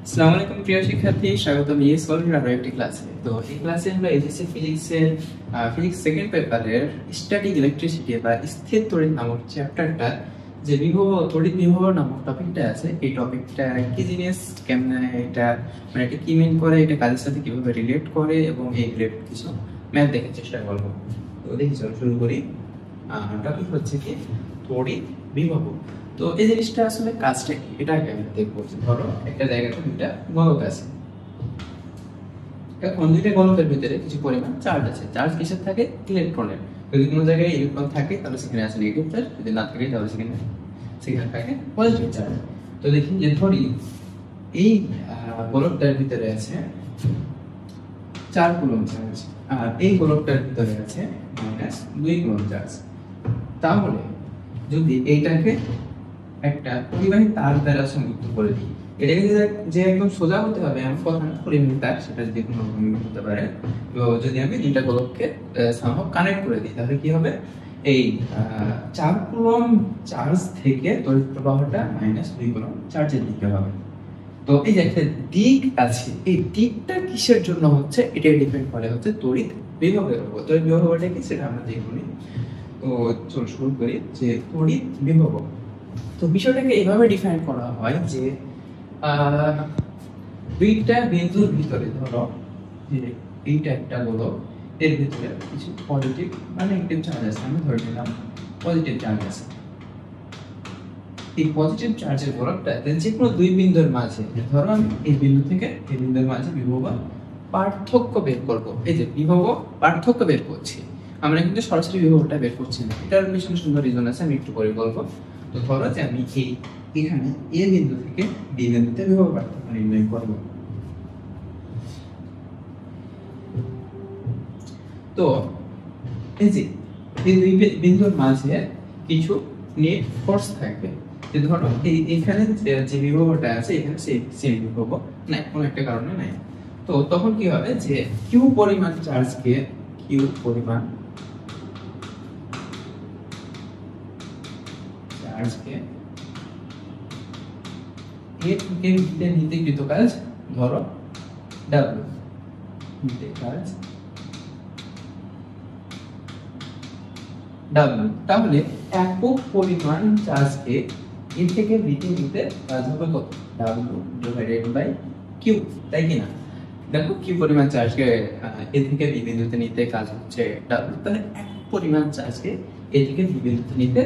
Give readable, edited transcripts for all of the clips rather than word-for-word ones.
আসসালামু আলাইকুম প্রিয় শিক্ষার্থী, স্বাগতম ইএস কলেজের আরো একটি ক্লাসে। তো এই ক্লাসে আমরা এইচএসসি ফিজিক্সের ফিজিক্স সেকেন্ড পেপারের স্ট্যাটিক ইলেকট্রিসিটি বা স্থির তড়িৎ নামক চ্যাপ্টারটা যে বিভব তড়িৎ বিভব নামক টপিকটা আছে, এই টপিকটা কি জিনিস, কেমনে এটা মানে এটা কি মিন করে, এটা কাজের সাথে কিভাবে রিলেট করে এবং এই রিলেটেড কিছু ম্যাথ দেখার চেষ্টা করবো। তো দেখি চলো শুরু করি। টপিক হচ্ছে কি তড়িৎ বিভব। তো এই জিনিসটা আসলে কাজটা কি এটা আগে আমরা দেখবো। ধরো একটা জায়গাতে দুইটা গোলক আছে, এখন দুইটা গোলকের ভিতরে কিছু পরিমাণ চার্জ আছে। চার্জ কিসের থাকে? ইলেকট্রনের। যদি কোনো জায়গায় ইলেকট্রন থাকে তাহলে সেখানে আছে নেগেটিভ চার্জ, যদি না থাকে তাহলে সেখানে থাকে পজিটিভ চার্জ। তো দেখি যে ধরি এই গোলকটার ভিতরে আছে 4 কুলম্ব চার্জ আর এই গোলকটার ভিতরে আছে -2 কুলম্ব চার্জ। তাহলে যদি এইটাকে একটা পরিবাহী তার দ্বারা সংযুক্ত করে দিই, এটাকে যে একদম সোজা হতে হবে এমন কথা না, পরিবাহী তার সেটা যে কোনো রকম হতে পারে। তো যদি আমি দুইটা গোলককে সামহাও কানেক্ট করে দিই তাহলে কি হবে, এই 4 কুলম্ব চার্জ থেকে তড়িৎ প্রবাহটা -2 কুলম্ব চার্জের দিকে হবে। তো এই যে একটা দিক আছে, এই দিকটা কিসের জন্য হচ্ছে এটা ডিপেন্ড করে হচ্ছে তড়িৎ বিভবের উপর। তড়িৎ বিভবটা কি সেটা আমরা দেখব। তো চল শুরু করি যে তড়িৎ বিভব। তো বিষয়টাকে এইভাবে ডিফাইন করা হয় যে দুইটা বিন্দুর ভিতরে, ধরো যে এইটা একটা গোলক, এর ভিতরে কিছু পজিটিভ বা নেগেটিভ চার্জ আছে। আমি ধরে নিলাম পজিটিভ চার্জ আছে। এই পজিটিভ চার্জের গোলকটা যে কোনো দুই বিন্দুর মাঝে, ধরো আমি এই বিন্দু থেকে এই বিন্দুর মাঝে বিভব পার্থক্য বের করব। এই যে বিভব পার্থক্য বের করছি, আমরা কিন্তু সরাসরি বিভবটা বের করছি না। এটার পিছনে সুন্দর রিজন আছে, আমি একটু পরে বলবো। তো ধরো যে আমি এখানে এ বিন্দু থেকে বি বিন্দুতে বিভব পার্থক্য নির্ণয় করব। তো এই যে এই দুই বিন্দুর মাঝে কিছু নেট ফোর্স থাকবে। যে ধরো এখানে যে বিভবটা আছে এখানে সেই বিভব নাই, কোনো একটা কারণে নাই। তো তখন কি হবে যে কিউ পরিমাণ চার্জকে এ থেকে বিতে নিতে কৃত কাজ, ধরো ডাব্লিউ নিতে কাজ ডাব্লিউ। তাহলে একক পরিমাণ চার্জকে এ থেকে বিতে নিতে কাজ হবে কত? ডাব্লিউ ডিভাইডেড বাই কিউ, তাই কি না? দেখো কিউ পরিমাণ চার্জকে এ থেকে বি বিন্দুতে নিতে কাজ হচ্ছে ডাব্লিউ, তাহলে এক পরিমাণ চার্জকে এ থেকে বি বিন্দুতে নিতে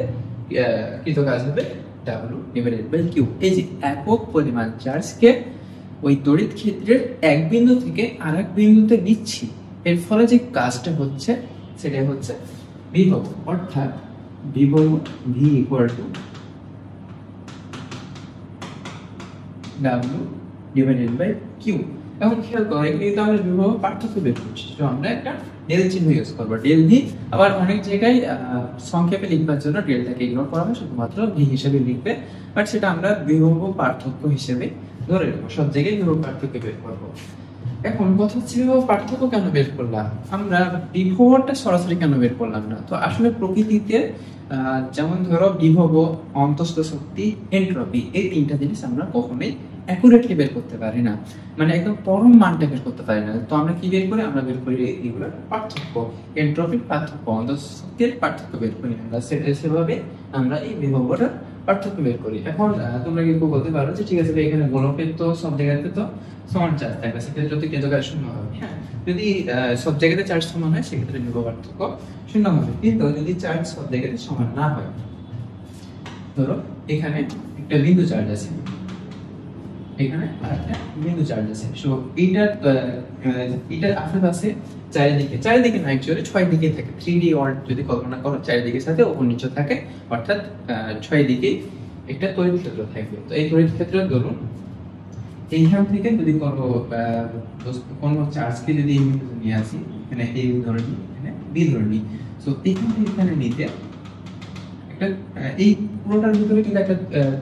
কৃত কাজ হবে ডাব্লিউ ডিভাইডেড বাই কিউ। এই যে একক পরিমাণ চার্জকে ওই তড়িৎ ক্ষেত্রের এক বিন্দু থেকে আরেক বিন্দুতে নিচ্ছি, এর ফলে যে কাজটা হচ্ছে সেটা হচ্ছে বিভব, অর্থাৎ বিভব V equal to W divided by Q. এখন খেয়াল করো, এখানে কিন্তু আমরা বিভব পার্থক্য বের করছি, তো আমরা একটা ডেল চিহ্ন ইউজ করবো। ডেল ভি আবার অনেক জায়গায় সংক্ষেপে লিখবার জন্য ডেলটাকে ইগনোর করা হয়, শুধুমাত্র ভি হিসেবে লিখবে, বাট সেটা আমরা বিভব পার্থক্য হিসেবে ধরে নেবো। সব জায়গায় বিভব পার্থক্য বের করবো। এখন কথা হচ্ছে বিভব পার্থক্য কেন বের করলাম আমরা, বিভবটা সরাসরি কেন বের করলাম না? তো আসলে প্রকৃতিতে যেমন ধরো বিভব, অন্তস্থ শক্তি, এন্ট্রপি, এই তিনটা জিনিস আমরা কখনোই অ্যাকুরেটলি বের করতে পারি না, মানে একদম পরম মানটা বের করতে পারি না। তো আমরা কি বের করি? আমরা বের করি এগুলোর পার্থক্য, এন্ট্রপির পার্থক্য, অন্তস্থ শক্তির পার্থক্য বের করি আমরা। সেভাবে আমরা এই বিভবটা পার্থক্য বের করি। এখন তোমরা কি বলতে পারো যে ঠিক আছে এখানে গোলকের তো সব জায়গাতে তো সমান চার্জ থাকবে, সেক্ষেত্রে তো কেন্দ্রকার শূন্য হবে। হ্যাঁ, যদি সব জায়গাতে চার্জ সমান হয় সেক্ষেত্রে বিভব পার্থক্য শূন্য হবে। কিন্তু যদি চার্জ সব জায়গাতে সমান না হয়, ধরো এখানে একটা বিন্দু চার্জ আছে, এখানে আরেকটা বিন্দু চার্জ আছে, সো এটার আশেপাশে চারিদিকে না, অ্যাকচুয়ালি 6 দিকে থাকে। 3D ওয়ার্ল্ড যদি কল্পনা করো, চারিদিকের সাথে উপর নিচে থাকে, অর্থাৎ 6 দিকে একটা তড়িৎ ক্ষেত্র থাকবে। তো এই তড়িৎ ক্ষেত্র ধরুন এইখান থেকে যদি কোনো চার্জকে যদি নিয়ে আসি, এখানে এ ধরে নিই, এখানে বি ধরে নিই, সো এইখান থেকে এখানে নিতে একটা এই পুরোটার ভিতরে কিন্তু একটা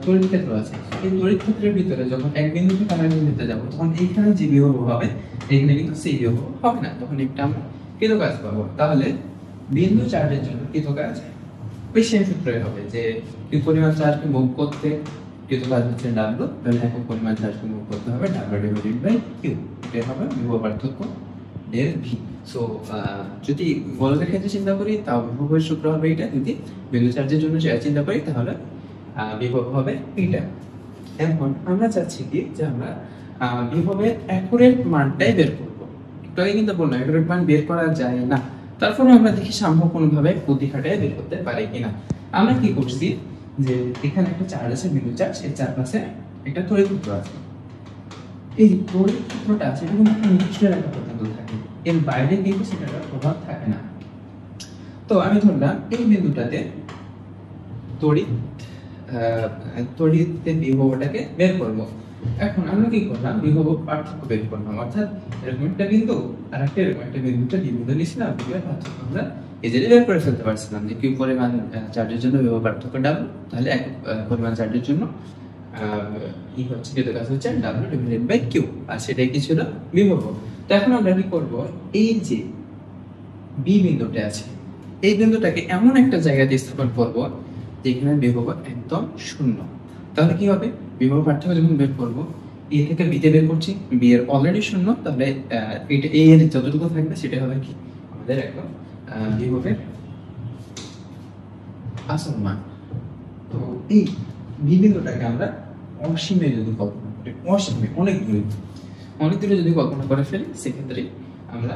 তড়িৎ ক্ষেত্র আছে। এই তড়িৎ ক্ষেত্রের ভিতরে যখন এক বিন্দু থেকে আরেক বিন্দুতে যাব, তখন এইখানে যে বিভব হবে এখানে কিন্তু সেই বিভব হবে না, তখন একটা আমরা কৃত কাজ পাবো। তাহলে বিন্দু চার্জের জন্য কৃত কাজ বেশি সূত্রই হবে যে কি পরিমাণ চার্জকে মুভ করতে কিন্তু কাজ হচ্ছে ডাব্লু, তাহলে একক পরিমাণ চার্জ বিভব করতে হবে ডাব্লু ডিভাইডেড বাই কিউ, এটা হবে বিভব পার্থক্য ডেল ভি। সো যদি গোলকের ক্ষেত্রে চিন্তা করি তাও বিভবের সূত্র হবে এটা, যদি বিন্দু চার্জের জন্য চিন্তা করি তাহলে বিভব হবে এটা। এখন আমরা চাচ্ছি কি যে আমরা বিভবের অ্যাকুরেট মানটাই বের করবো। একটু কিন্তু বললাম অ্যাকুরেট মান বের করা যায় না, তারপরে আমরা দেখি সম্ভব কোনোভাবে বুদ্ধি খাটায় বের করতে পারি কিনা। আমরা কি করছি যে এখানে একটা চার্জ আছে, বিন্দু চার্জ, এর চারপাশে একটা তড়িৎ ক্ষেত্র আছে। এই তড়িৎ ক্ষেত্রটা আছে এটা কিন্তু একটা নির্দিষ্ট রেখা পর্যন্ত থাকে, এর বাইরে কিন্তু সেটার প্রভাব থাকে না। তো আমি ধরলাম এই বিন্দুটাতে তড়িৎের বিভবটাকে বের করবো। এখন আমরা কি করলাম, বিভব পার্থক্য বের করলাম, অর্থাৎ এরকম একটা বিন্দু আর একটা এরকম একটা বিন্দুটা বিভব নিয়েছিলাম, বিভবের পার্থক্য আমরা ইজিলি বের করে ফেলতে পারছিলাম যে কিউ পরিমাণ চার্জের জন্য বিভব পার্থক্য ডাব্লু, তাহলে এক পরিমাণ চার্জের জন্য কি হচ্ছে যেটা কাজ হচ্ছে ডাব্লু ডিভাইডেড বাই কিউ, আর সেটাই কি ছিল বিভব। তো এখন আমরা কি করব, এই যে বি বিন্দুটা আছে এই বিন্দুটাকে এমন একটা জায়গাতে স্থাপন করব যেখানে বিভব একদম শূন্য। তাহলে কি হবে, বিভব পার্থক্য যখন বের করবো এ থেকে বিতে বের করছি, বি এর অলরেডি শূন্য, তাহলে এটা এ এর যতটুকু থাকবে সেটা হবে কি আমাদের একদম বিভবের আসল মান। তো এই বি বিন্দুটাকে আমরা অসীমে যদি কল্পনা করি, অসীমে অনেক দূরে যদি কল্পনা করে ফেলি, সেক্ষেত্রে আমরা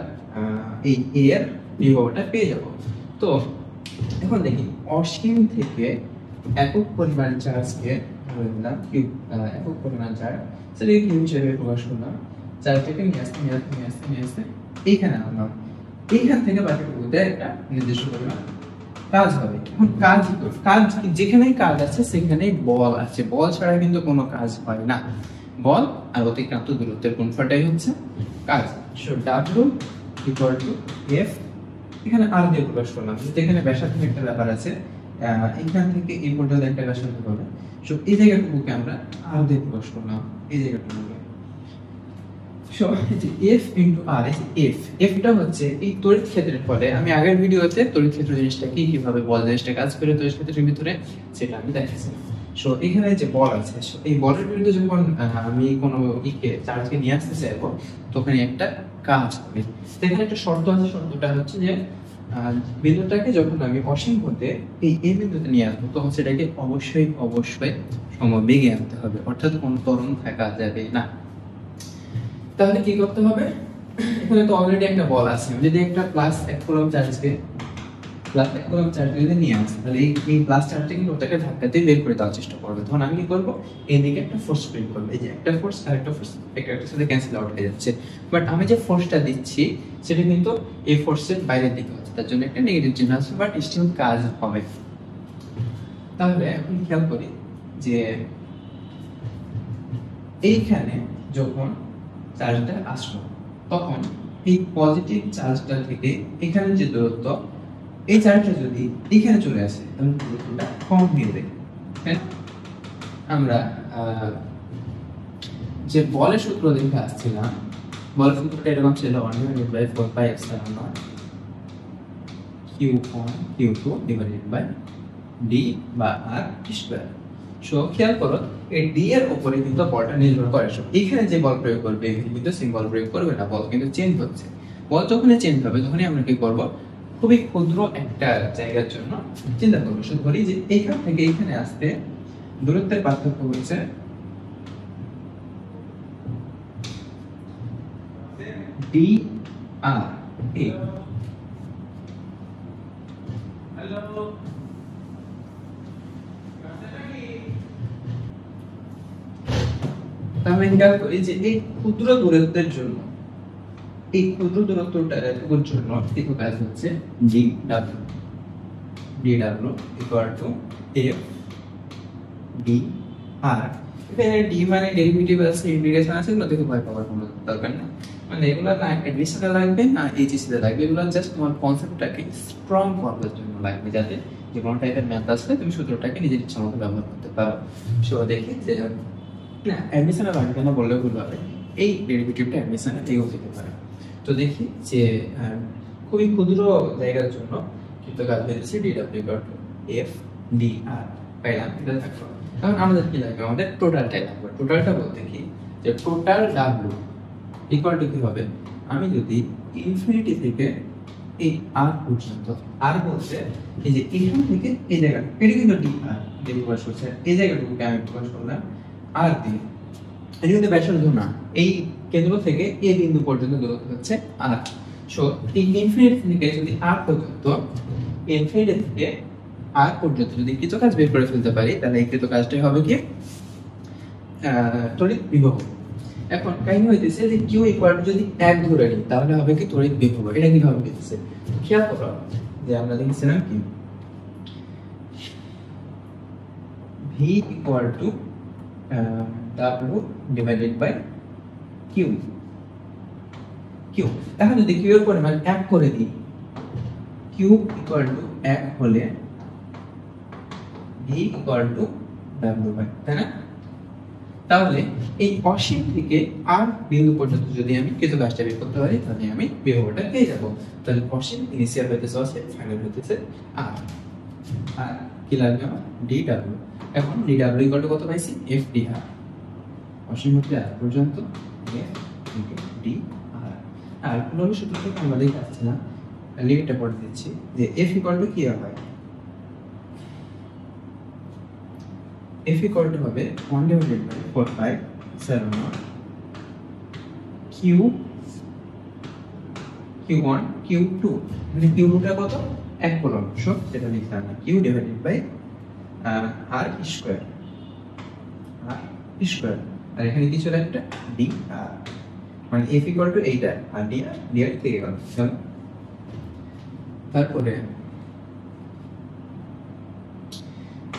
এই এ এর বিভবটা পেয়ে যাব। তো এখন দেখি অসীম থেকে একক পরিমাণ চার্জকে ধরে নিলাম কিউ, একক পরিমাণ চার্জ সেটাকে কিউ হিসেবে প্রকাশ করলাম, চার্জটাকে নিয়ে আসতে এইখানে আনলাম, এইখান থেকে বাকিটুকুতে একটা নির্দিষ্ট পরিমাণ কাজ হবে। এখন কাজ যেখানেই কাজ আছে সেখানেই বল আছে, বল ছাড়া কিন্তু কোনো কাজ হয় না। বল আর অতিক্রান্ত দূরত্বের গুণফলটাই হচ্ছে কাজ। So W equal to F, এখানে আর দিয়ে প্রকাশ করলাম, যেখানে ব্যাসার্ধ একটা ব্যাপার আছে, এখান থেকে এই পর্যন্ত একটা ব্যাসার্ধ হবে। সো এই জায়গাটুকুকে আমরা আর দিয়ে প্রকাশ করলাম, এই জায়গাটুকুকে। সো এফ ইনটু আর, এফ এফটা হচ্ছে এই তড়িৎ ক্ষেত্রের ফলে, আমি আগের ভিডিওতে তড়িৎ ক্ষেত্র জিনিসটা কি, কিভাবে বল জিনিসটা কাজ করে তড়িৎ ক্ষেত্রের ভিতরে, সেটা আমি দেখাচ্ছি। সো এখানে যে বল আছে, এই বলের বিরুদ্ধে যখন আমি কোনো চার্জকে নিয়ে আসতে চাইবো তখন একটা কাজ হবে। এখানে একটা শর্ত আছে, শর্তটা হচ্ছে যে বিন্দুটাকে যখন আমি অসীম হতে এই বিন্দুতে নিয়ে আসবো তখন সেটাকে অবশ্যই সমবেগে আনতে হবে, অর্থাৎ কোনো ত্বরণ থাকা যাবে না। তাহলে কি করতে হবে, এখানে তো অলরেডি একটা বল আছে, যদি একটা প্লাস 1 কুলম্ব চার্জকে যদি নিয়ে আসি, তাহলে এই প্লাস চার্জটা কিন্তু ওটাকে ধাক্কা দিয়ে বের করে দেওয়ার চেষ্টা করবে। তখন আমি কি করবো, এই দিকে একটা ফোর্স প্রয়োগ করবো, এই যে একটা ফোর্স আর একটা ফোর্স একটা সাথে ক্যান্সেল আউট হয়ে যাচ্ছে, বাট আমি যে ফোর্সটা দিচ্ছি সেটা কিন্তু এই ফোর্সের বাইরের দিকে হচ্ছে, তার জন্য একটা নেগেটিভ চিহ্ন আছে, বাট স্টিল কাজ হবে। তাহলে এখন খেয়াল করি যে এইখানে যখন চার্জটা আসলো তখন এই পজিটিভ চার্জটা থেকে এখানে যে দূরত্ব, এই চার্জটা যদি এখানে চলে আসে তাহলে দূরত্বটা কম হয়ে যাবে। আমরা যে বলের সূত্র দেখে আসছিলাম, বলের সূত্রটা এরকম ছিল 1/4πε0 q1 q2 divided by d বা r স্কয়ার। সো খেয়াল করো এই d এর উপরে কিন্তু বলটা নির্ভর করে। এখানে যে বল প্রয়োগ করবে এখানে কিন্তু সেম বল প্রয়োগ করবে না, বল কিন্তু চেঞ্জ হচ্ছে। বল যখনই চেঞ্জ হবে তখনই আমরা কি করব, খুবই ক্ষুদ্র একটা জায়গার জন্য চিন্তা করবো। শুধু বলি যে এইখান থেকে এইখানে আসতে দূরত্বের পার্থক্য হচ্ছে dr a। তাহলে খেয়াল করি যে এই ক্ষুদ্র দূরত্বের জন্য, এই ক্ষুদ্র দূরত্বটার জন্য একটু কাজ হচ্ছে dw equal to f dr। এখানে d মানে ডেরিভেটিভ আছে, ইন্টিগ্রেশন আছে, এগুলো দেখে ভয় পাওয়ার কোনো দরকার নেই। মানে এগুলো না অ্যাডমিশনে লাগবে না এইচএসসি লাগবে, এগুলো জাস্ট তোমার কনসেপ্টটাকে স্ট্রং করার জন্য লাগবে, যাতে যে কোনো টাইপের ম্যাথ আসলে তুমি সূত্রটাকে নিজের ইচ্ছা মতো ব্যবহার করতে পারো। সো দেখি যে না অ্যাডমিশনে লাগবে না বললেও ভুল হবে, এই ডেরিভেটিভটা অ্যাডমিশনে এগো যেতে পারে। তো দেখি যে খুবই ক্ষুদ্র জায়গার জন্য কিন্তু কাজ হয়েছে dw equal to f dr পাইলাম, এটা থাকলো। এখন আমাদের কি লাগবে, আমাদের টোটালটাই লাগবে। টোটালটা বলতে কি, যে টোটাল ডাব্লু ইকুয়াল টু কি হবে, আমি যদি ইনফিনিটি থেকে এই আর পর্যন্ত, আর বলতে এই যে এখান থেকে এই জায়গাটা, এটা কিন্তু ডি আর দিয়ে প্রকাশ করছে, এই জায়গাটুকুকে আমি প্রকাশ করলাম আর দিয়ে। এটা কিন্তু ব্যাসার্ধ না, এই কেন্দ্র থেকে এই বিন্দু পর্যন্ত দূরত্ব হচ্ছে আর। সো এই ইনফিনিটি থেকে যদি আর পর্যন্ত, ইনফিনিটি থেকে আর পর্যন্ত যদি কিছু কাজ বের করে ফেলতে পারি, তাহলে এই কৃত কাজটাই হবে কি তড়িৎ বিভব। এখন কাহিনী হইতেছে যে কিউ ইকুয়াল টু যদি 1 ধরে নিই, তাহলে হবে কি তড়িৎ বিভব। এটা কিভাবে হইতেছে খেয়াল করো, যে আমরা লিখছিলাম কি V equal to W divided by Q. Q এখন যদি কিউ এর পরিমাণ 1 করে দিই, কিউ ইকুয়াল টু 1 হলে V equal to W by, তাই না? তাহলে এই অসীম থেকে আর বিন্দু পর্যন্ত যদি আমি কিছু কাজটা বের করতে পারি, তাহলে আমি বিভবটা পেয়ে যাব। তাহলে অসীম ইনিশিয়াল হইতেছে অসীম, ফাইনাল হইতেছে আর। আর কি লাগবে আমার DW। এখন DW ইকুয়াল টু কত পাইছি, FDR। অসীম হতে আর পর্যন্ত F ইনটু DR। আর পুরো সূত্রটা আমরা দেখে আসছি না, লিমিটটা পড়ে দিচ্ছি, যে F ইকুয়াল টু কি হয়, F equal to হবে 1 divided by 4 pi epsilon naught Q Q1 Q2, মানে Q2 টা কত 1 কুলম্ব। সো এটা লিখলাম না, Q divided by R square, R square. আর এখানে কি চলে একটা dr, মানে F equal to এইটা আর dr থেকে গেল। চলো তারপরে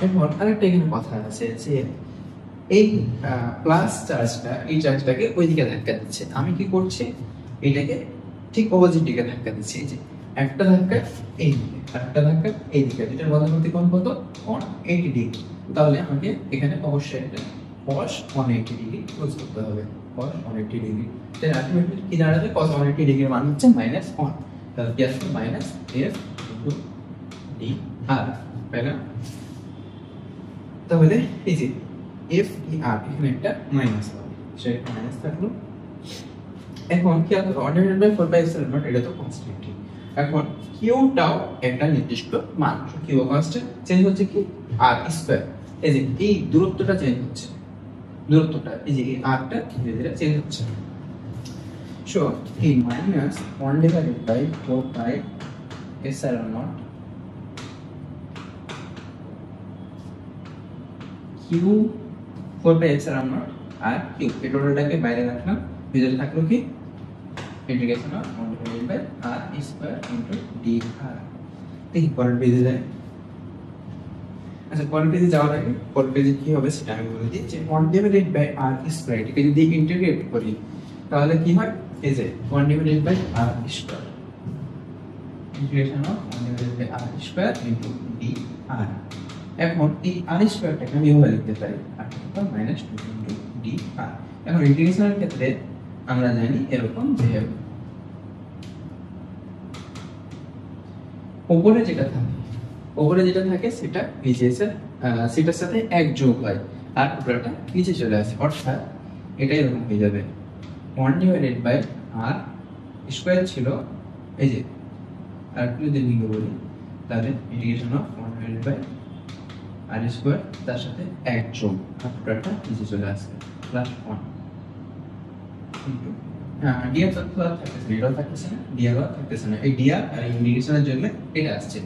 এখন আরেকটা এখানে কথা আছে, যে এই প্লাস চার্জটা, এই চার্জটাকে ওইদিকে ধাক্কা দিচ্ছে। আমি কি করছি, এটাকে ঠিক অপোজিট দিকে ধাক্কা দিচ্ছি। এই যে একটা ধাক্কা এই দিকে, আরেকটা ধাক্কা এই দিকে, যেটার মধ্যবর্তী কোণ কত 180 ডিগ্রি। তাহলে আমাকে এখানে অবশ্যই একটা cos 180 ডিগ্রি ইউজ করতে হবে, cos 180 ডিগ্রি। তাহলে আলটিমেটলি কি দাঁড়াবে, cos 180 ডিগ্রির মান হচ্ছে -1। তাহলে কি আসবে -f dr, তাই না? তাহলে এই যে F আর এখানে একটা মাইনাস হবে, সেটা মাইনাস থাকলো। এখন কি আমরা 1 divided by 4 pi epsilon naught, এটা তো কনস্ট্যান্ট। এখন কিউটাও একটা নির্দিষ্ট মান, কিউ কনস্ট্যান্ট, চেঞ্জ হচ্ছে কি আর স্কয়ার। এই যে এই দূরত্বটা চেঞ্জ হচ্ছে, দূরত্বটা এই যে এই আরটা ধীরে ধীরে চেঞ্জ হচ্ছে। সো এই minus 1 divided by 4 pi epsilon naught Q 4 pi epsilon naught আর কিউ, এই টোটালটাকে বাইরে রাখলাম, ভিতরে থাকলো কি integration of 1 divided by r square into dr। দেখি পরের পেজে যাই। আচ্ছা, পরের পেজে যাওয়ার আগে পরের পেজে কি হবে সেটা আমি বলে দিই, যে 1 divided by r স্কয়ার এটাকে যদি ইন্টিগ্রেট করি, তাহলে কি হয়, এই যে 1 divided by r square, integration of 1 divided by r square into dr। এখন এই r স্কয়ারটাকে আমি এভাবে লিখতে পারি, r মাইনাস 2 ইনটু dr। এখন ইন্টিগ্রেশনের ক্ষেত্রে আমরা জানি এরকম, যে উপরে যেটা থাকে সেটা নিচে এসে সেটার সাথে এক যোগ হয়, আর উপরেটা নিচে চলে আসে, অর্থাৎ এটা এরকম হয়ে যাবে 1 divided by r স্কয়ার ছিল, এই যে আর যদি লিখব বলি, তাহলে integration of 1 divided by r square, তার সাথে এক যোগ, আর উপরেটা নিচে চলে আসে প্লাস 1 ইনটু dr থাকতেছে, এটা থাকতেছে না, dr থাকতেছে না, এই dr আর ইন্টিগ্রেশনের জন্য এটা আসছে।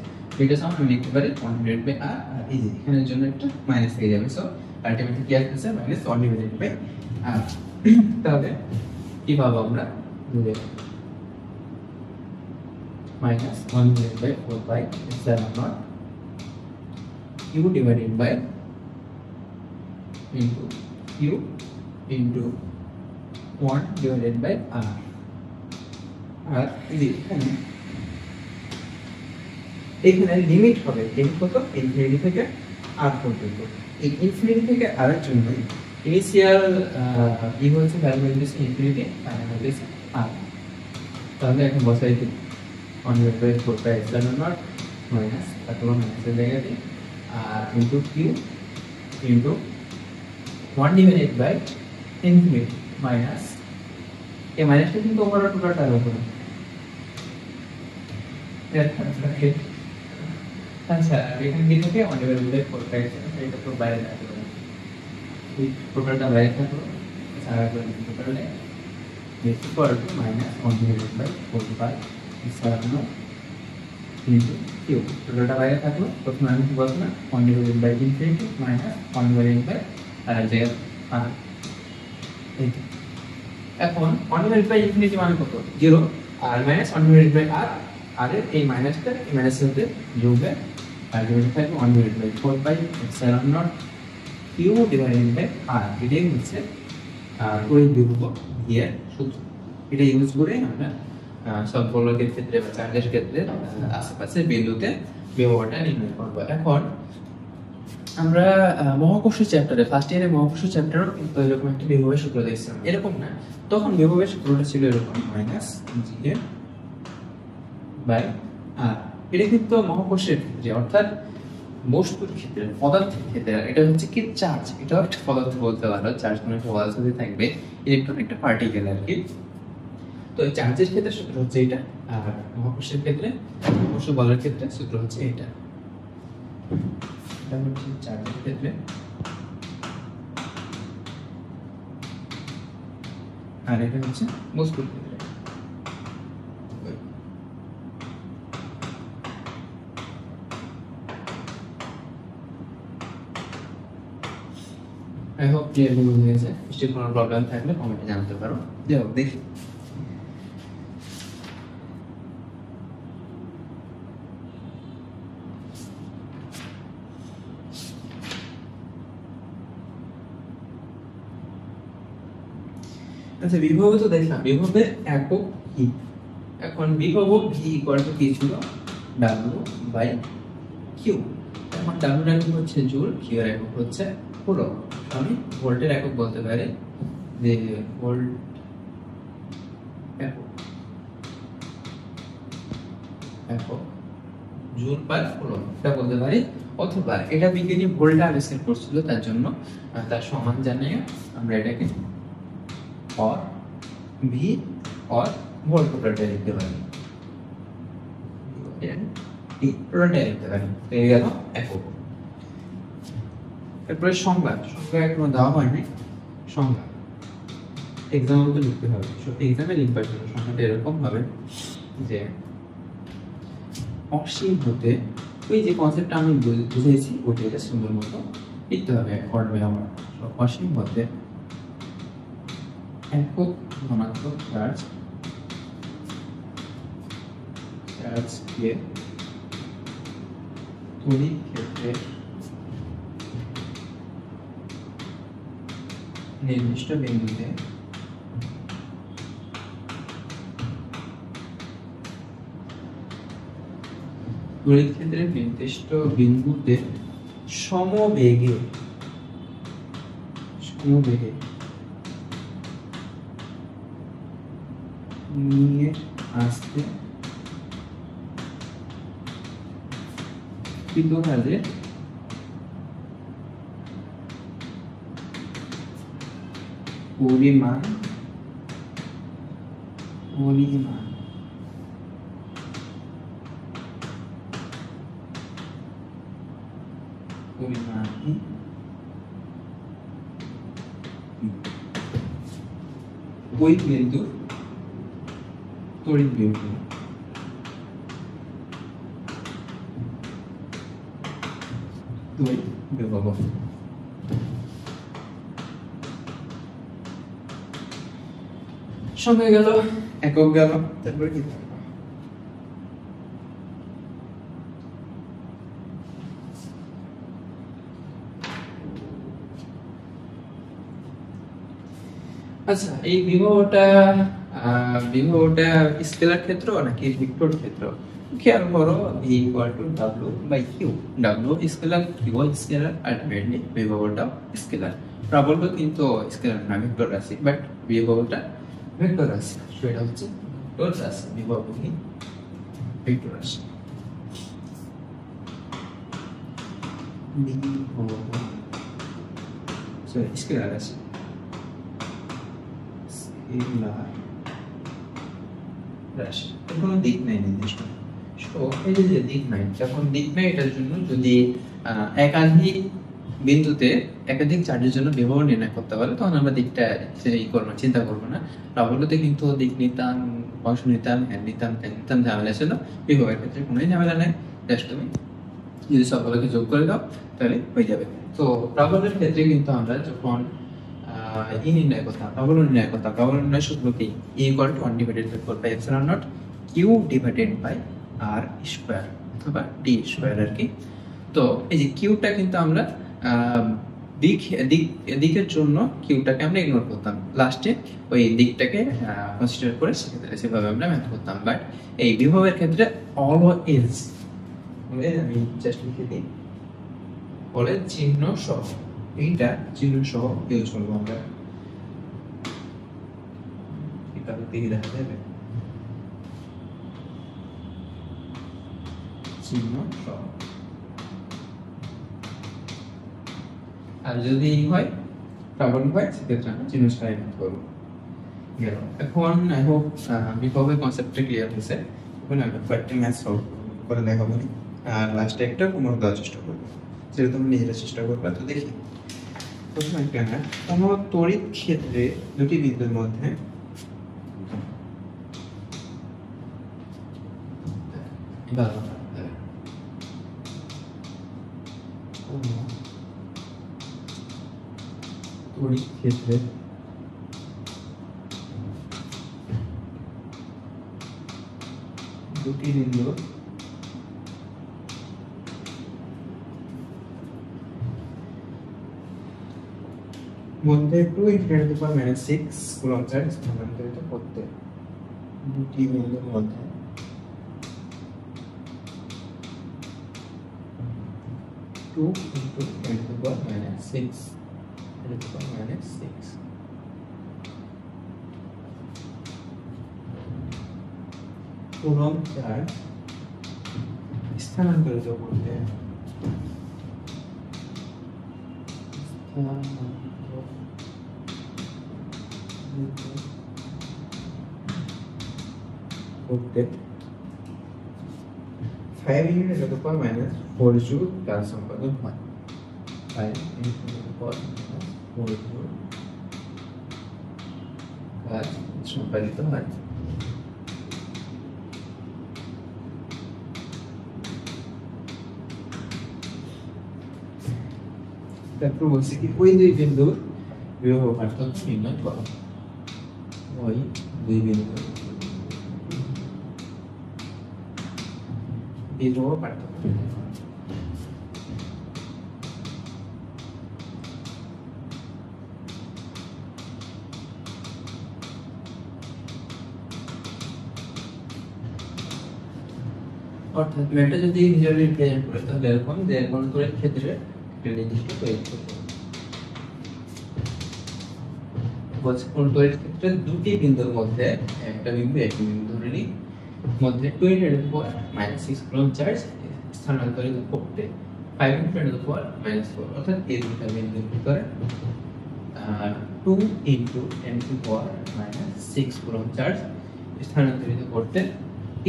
এটা সমান আমি লিখতে পারি 1 divided by r, আর এই যে এখানের জন্য একটা মাইনাস থেকে যাবে। সো আলটিমেটলি কি আসছে, -1 divided by r। তাহলে কি পাবো আমরা, -1 divided by 4 pi epsilon naught q divided by into q into 1 divided by r। আর এখানে লিমিট হবে, লিমিট কত, ইনফিনিটি থেকে r পর্যন্ত। এই ইনফিনিটি থেকে r এর জন্য ইনিশিয়াল হচ্ছে ভ্যালু হচ্ছে ইনফিনিটি, ফাইনাল হচ্ছে r। তাহলে এখন বসাই দিই 1 divided by 4 pi epsilon naught minus, তারপর মাইনাসের জায়গাতে আর into q into 1 divided by infinity minus এই মাইনাসটা কিন্তু ওভার টোটালটার উপরে। আচ্ছা এখানে কি থাকে 1 divided by 4 5 এটা তো বাইরে থাকবে, এই টোটালটা বাইরে থাকবে, সারা করে টোটালে is equal to minus 1 divided by 4 5 7 into q টোটালটা বাইরে থাকলো, প্রথমে আমি কি বলছি না 1 divided by infinity minus 1 divided by r এখন 1 divided by infinity মানে কত 0 আর minus 1 divided by r আর এই মাইনাসটা এই মাইনাসের সাথে যোগ হবে আর ডিভাইডেড থাকবে 1 divided by 4 pi epsilon naught q divided by r এটাই হচ্ছে ওই বিভব এর সূত্র। এটা ইউজ করে আমরা সব গোলকের ক্ষেত্রে বা চার্জের ক্ষেত্রে আশেপাশে বিন্দুতে বিভবটা নির্ণয় করব। এখন আমরা মহাকর্ষ চ্যাপ্টারে ফার্স্ট ইয়ারে মহাকর্ষ চ্যাপ্টারও কিন্তু এরকম একটা বিভবের সূত্র দেখছিলাম, এরকম না, তখন বিভবের সূত্রটা ছিল এরকম মাইনাস জি বাই আর। এটা কিন্তু মহাকর্ষের ক্ষেত্রে অর্থাৎ বস্তুর ক্ষেত্রে পদার্থের ক্ষেত্রে এটা হচ্ছে কি চার্জ, এটাও একটা পদার্থ বলতে পারো, চার্জ কোনো একটা পদার্থতে থাকবে, ইলেকট্রন একটা পার্টিকেল আর কি। তো এই চার্জের ক্ষেত্রে সূত্র হচ্ছে এটা, আর মহাকর্ষের ক্ষেত্রে মহাকর্ষ বলের ক্ষেত্রে সূত্র হচ্ছে এটা। এটা হচ্ছে চার্জের ক্ষেত্রে আর এটা হচ্ছে বস্তুর ক্ষেত্রে। I hope clearly বুঝে গেছে। নিশ্চয়ই কোনো প্রবলেম থাকলে কমেন্টে জানাতে পারো। যাও দেখি আচ্ছা বিভব তো দেখলাম, বিভবের একক কি, এখন বিভব ভি ইকুয়াল টু কি ছিল w বাই কিউ। এখন w এর একক হচ্ছে জুল, কিউ এর একক হচ্ছে কুলম্ব। আমি ভোল্টের একক বলতে পারি যে ভোল্ট একক জুল পার কুলম্ব এটা বলতে পারি, অথবা এটা বিজ্ঞানী ভোল্ট আবিষ্কার করছিল তার জন্য তার সমান জানিয়ে আমরা এটাকে और भी और ভোল্ট প্রোটোটাইপ লিখতে পারি, প্রোটোটাইপ লিখতে পারি। এই গেল একক। এরপরে সংজ্ঞা, সংজ্ঞা এখনো দেওয়া হয়নি, সংজ্ঞা এক্সাম্পল লিখতে হবে, সত্যি এক্সামে লিখবার জন্য সংজ্ঞাটা এরকম হবে যে অসীম হতে, ওই যে কনসেপ্টটা আমি বুঝিয়েছি ওটা এটা সুন্দর মতো লিখতে হবে ফর্মে আমার। অসীম হতে একক ধনাত্মক চার্জ কে তড়িৎ ক্ষেত্রে নির্দিষ্ট বিন্দুতে তড়িৎ ক্ষেত্রের নির্দিষ্ট বিন্দুতে সমবেগে নিয়ে আসতে কৃতকাজে পরিমাণ ওই বিন্দু তড়িৎ বিভব। সময় গেল, একক গেল, তারপরে কি থাকবে? আচ্ছা এই বিভবটা স্কেলার ক্ষেত্র নাকি ভেক্টর ক্ষেত্র? খেয়াল করো V equal to W by Q. W scalar, Q scalar, ultimately বিভবটা স্কেলার। প্রাবল্য কিন্তু স্কেলার না, ভেক্টর রাশি, বাট বিভবটা ভেক্টর রাশি। সেটা হচ্ছে ভেক্টর রাশি, বিভব কি ভেক্টর রাশি। বিভব স্কেলার আছে, স্কেলার রাশি, কোনো দিক নাই নির্দিষ্ট। সো এই যে দিক নাই, যখন দিক নাই এটার জন্য যদি একাধিক বিন্দুতে একাধিক চার্জের জন্য বিভব নির্ণয় করতে পারে, তখন আমরা দিকটা চিন্তা করবো না। প্রাবল্যতে কিন্তু দিক নিতাম, অংশ নিতাম, হ্যান্ড নিতাম, ত্যান নিতাম ঝামেলা ছিল। বিভবের ক্ষেত্রে কোনোই ঝামেলা নেই, জাস্ট তুমি যদি সবগুলোকে যোগ করে দাও তাহলে হয়ে যাবে। তো প্রাবল্যের ক্ষেত্রে কিন্তু আমরা যখন নির্ণয় করতাম, প্রাবল্য নির্ণয় করতাম, প্রাবল্য নির্ণয় সূত্র কি? E equal to 1 divided by 4 pi epsilon naught Q divided by R square অথবা D square আর কি। তো এই যে কিউটা কিন্তু আমরা দিকের জন্য কিউটাকে আমরা ইগনোর করতাম, লাস্টে ওই দিকটাকে কনসিডার করে সেভাবে আমরা ম্যাথ করতাম। বাট এই বিভবের ক্ষেত্রে অলওয়েজ আমি জাস্ট লিখে দিই, বলে চিহ্ন সহ, এইটা চিহ্ন সহ ইউজ করবো আমরা। এটা দিকে দেখা যাবে চিহ্ন সহ, আর যদি হয় প্রাবল্য হয় সেক্ষেত্রে আমরা চিহ্ন সহ ম্যাথ করবো। গেল। এখন আই হোপ বিভবের কনসেপ্টটা ক্লিয়ার হয়েছে। এখন আমরা কয়েকটা ম্যাথ সলভ করে দেখাবো, আর লাস্টে একটা হোমওয়ার্ক দেওয়ার চেষ্টা করবো, যেটা তোমরা নিজেরা চেষ্টা করবে। তো দেখি প্রথম একটা ম্যাথ, কোনো তড়িৎ ক্ষেত্রে দুটি বিন্দুর মধ্যে তড়িৎ ক্ষেত্রে দুটি বিন্দু মধ্যে 2 × 10⁻⁶ কুলম্ব চার্জ স্থানান্তরিত করতে, দুটি বিন্দুর মধ্যে 2 × 10⁻⁶ কুলম্ব চার্জ স্থানান্তরিত করতে, করতে 5 × 10⁻⁴ জুল কাজ সম্পাদন হয়। 5 × 10⁻⁴ জুল কাজ সম্পাদিত হয়। তারপর বলছি কি ওই দুই বিন্দুর বিভব পার্থক্য নির্ণয় করো, ওই দুই বিন্দুর বিভব পার্থক্য নির্ণয় করো। অর্থাৎ এটা যদি হিসাবে রিপ্রেজেন্ট করে তাহলে এরকম যে কোন তড়িৎ ক্ষেত্রে একটা নির্দিষ্ট তড়িৎ ক্ষেত্র বলছে, কোন তড়িৎ ক্ষেত্রে দুটি বিন্দুর মধ্যে একটা বিন্দু একটি বিন্দু ধরে নিই মধ্যে 2 × 10⁻⁶ কুলম্ব চার্জ স্থানান্তরিত করতে 5 × 10⁻⁴, অর্থাৎ এই দুটো বিন্দুর ভিতরে 2 × 10⁻⁶ কুলম্ব চার্জ স্থানান্তরিত করতে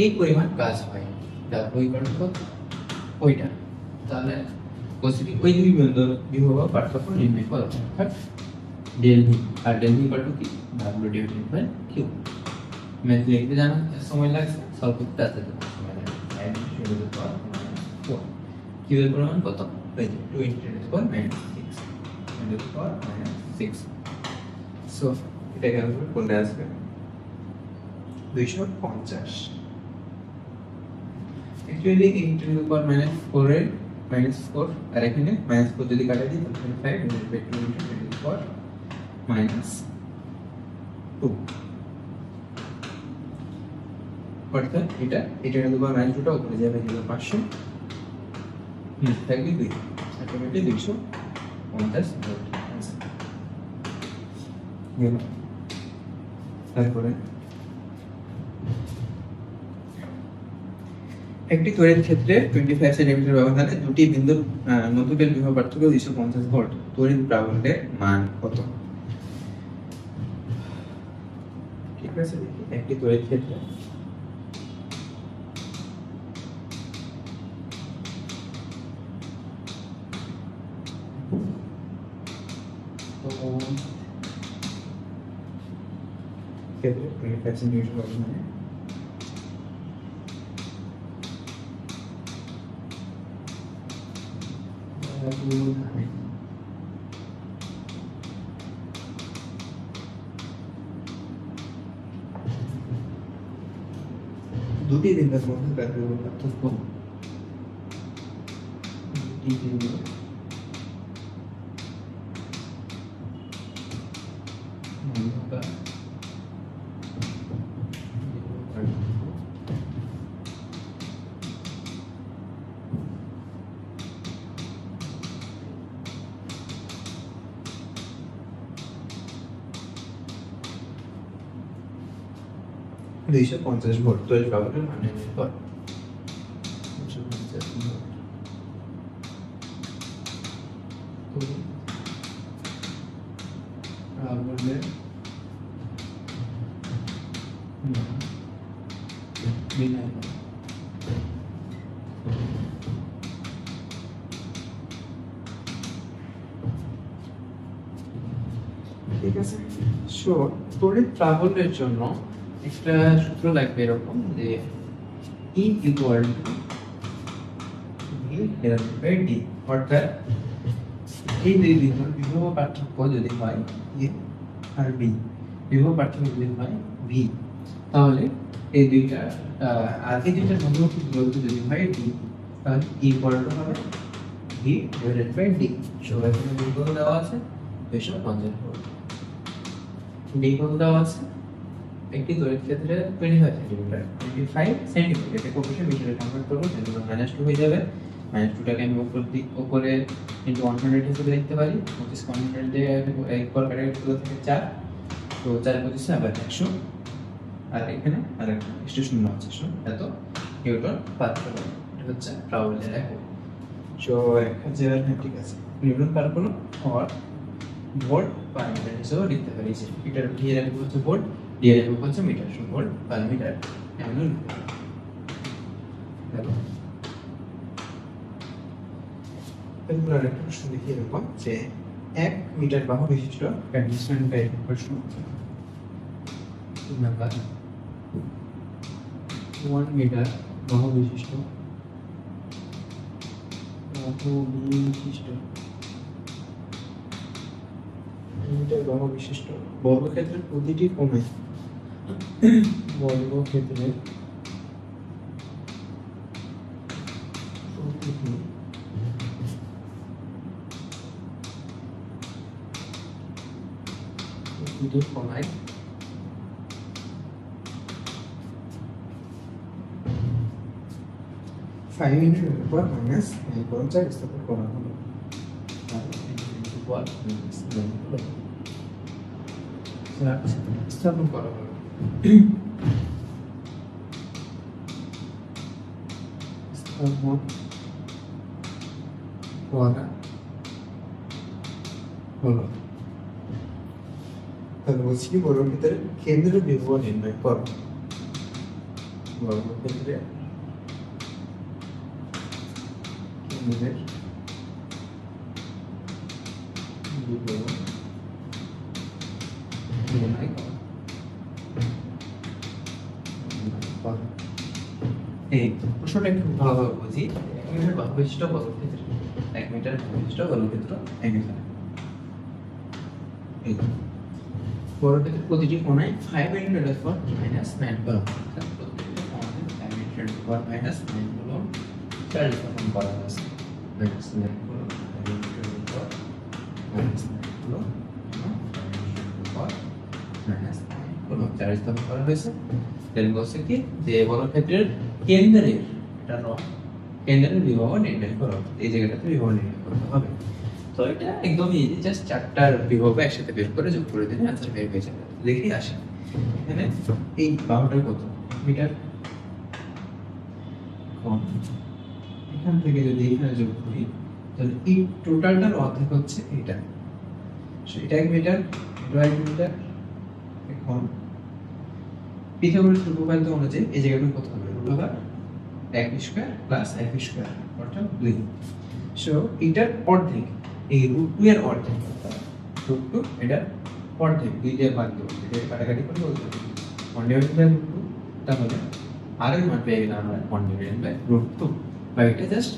এই পরিমাণ কাজ হয়। তার ওইটা তাহলে বলছি কি ওই দুই বিন্দুর বিভব পার্থক্য নির্ণয় করো, অর্থাৎ ডেল ভি, আর ডেল ভি ইকুয়াল টু কি W divided by Q. Math লিখতে জানা সময় লাগছে, সলভ করতে আসতে সময় লাগে। 5 × 10⁻⁴, কিউ এর পরিমাণ কত? এই যে 2 × 10⁻⁶ সো এটা ক্যালকুলেট করলে আসবে 250। Actually 8 × 10⁻⁴ এর -4, আর এখানে -4 যদি কাটা দিই তাহলে 5 × 2 × 10⁻², অর্থাৎ এটা কিন্তু -2টা উপরে যাবে 500, নিচে থাকবে 2, অটোমেটিক 250 ভোল্ট। তারপরে একটি তড়িৎ ক্ষেত্রে 25 সেন্টিমিটার ব্যবধানে দুটি বিন্দুর মধ্যকার বিভব পার্থক্য 250 ভোল্ট। তড়িৎ প্রাবল্যের মান কত? ঠিক আছে, একটি তড়িৎ ক্ষেত্রে ক্ষেত্রে 25 সেন্টিমিটার ব্যবধানে দুটি বিন্দুর মধ্যকার বিভব পার্থক্য দুইশো 250 ভোল্ট। তড়িৎ প্রাবল্যের মান নির্ণয় কর। 250 ভোল্ট। প্রাবল্যের মান নির্ণয় কর। ঠিক আছে, সো তড়িৎ প্রাবল্যের জন্য একটা সূত্র লাগবে এরকম যে E equal to V divided by D, অর্থাৎ এই দুই বিন্দুর বিভব পার্থক্য যদি হয় A আর B, বিভব পার্থক্য যদি হয় V, তাহলে এই দুইটা আর এই দুইটার মধ্যবর্তী দূরত্ব যদি হয় D, তাহলে E ইকুয়াল টু হবে V ডিভাইডেড বাই D। সো এখানে B কত দেওয়া আছে? 250 ভোল্ট। D কত দেওয়া আছে? একটি তড়িৎ ক্ষেত্রে 25 সেন্টিমিটার, 25 সেন্টিমিটার এটাকে অবশ্যই মিটারে কনভার্ট করব, তাহলে -2 হয়ে যাবে। -2টাকে আমি উপরে ইনটু 100 হিসেবে লিখতে পারি। 25 100 দিয়ে ইকুয়াল কাটাকাটি করলে থাকে 4, তো 4 25 আবার 100, আর এখানে আরেকটা এক্সট্রা শূন্য আছে, এত নিউটন পার কুলম। এটা হচ্ছে প্রাবল্যের একক। সো 1000, ঠিক আছে, নিউটন পার কুলম আর ভোল্ট পার মিটার হিসেবে লিখতে পারি। যে মিটার ডি এর একক হচ্ছে ভোল্ট, ডি এর একক হচ্ছে metre, so volt per metre এমন লিখতে পারি। এরপর আরেকটা প্রশ্ন দেখি এরকম যে 1 মিটার বাহু বিশিষ্ট কন্ডিশন টাইপ প্রশ্ন নাম্বার 1 মিটার বাহু বিশিষ্ট মিটার বাহু বিশিষ্ট বর্গক্ষেত্রের প্রতিটি কোণে বর্গক্ষেত্রের প্রতিটি কোণায় 5 ইনটু টেন পাওয়ার মাইনাস 9 পর্যন্ত স্থাপন করা হলো। স্থাপন করা হলো। স্থাপন করা হলো। তাহলে বলছি কি বর্গক্ষেত্রের কেন্দ্রের বিভব নির্ণয় করো। বর্গক্ষেত্রের কেন্দ্রের বিভব নির্ণয় করো। এই প্রশ্নটা একটু ভালোভাবে বুঝি। 1 মিটার বাহু বিশিষ্ট বর্গক্ষেত্র, 1 মিটার বাহু বিশিষ্ট বর্গক্ষেত্র এখানে এই বর্গক্ষেত্রের প্রতিটি কোণায় 5 ইনটু 10 পাওয়ার মাইনাস 9 কুলম, প্রতিটি কোণায় 5 into 10 power minus 9 coulomb charge স্থাপন করা হয়েছে। Minus 9 coulomb, 5 into 10 power minus 9 coulomb, 5 into 10 power minus 9 coulomb charge স্থাপন করা হয়েছে। দেন বলছে কি যে বর্গক্ষেত্রের কেন্দ্রের, এটা র, কেন্দ্রের বিভব নির্ণয় করো। এই জায়গাটাতে বিভব নির্ণয় করতে হবে। তো এটা একদম ইজি, জাস্ট চারটার বিভব একসাথে বের করে যোগ করে দিলে आंसर বের হয়ে যাবে। দেখি আসে এখানে এই বাহুটার কত মিটার, এখন এখান থেকে যদি এখানে যোগ করি তাহলে এই টোটালটার অর্ধেক হচ্ছে এটা, এটা 1 মিটার, এটা 1 মিটার। এখন পিথাগোরাস উপপাদ্য অনুযায়ী এই জায়গাটা কত হবে? √1 স্কয়ার প্লাস 1 স্কয়ার অর্থাৎ 2। সো এটার অর্ধেক, এই √2 এর অর্ধেক, √2 এটার অর্ধেক 2 দিয়ে ভাগ দেব, এটা কাটাকাটি করে বলতে হবে 1/√2। তাহলে আর এর মান পেয়ে গেলাম আমরা 1/√2, বা এটা জাস্ট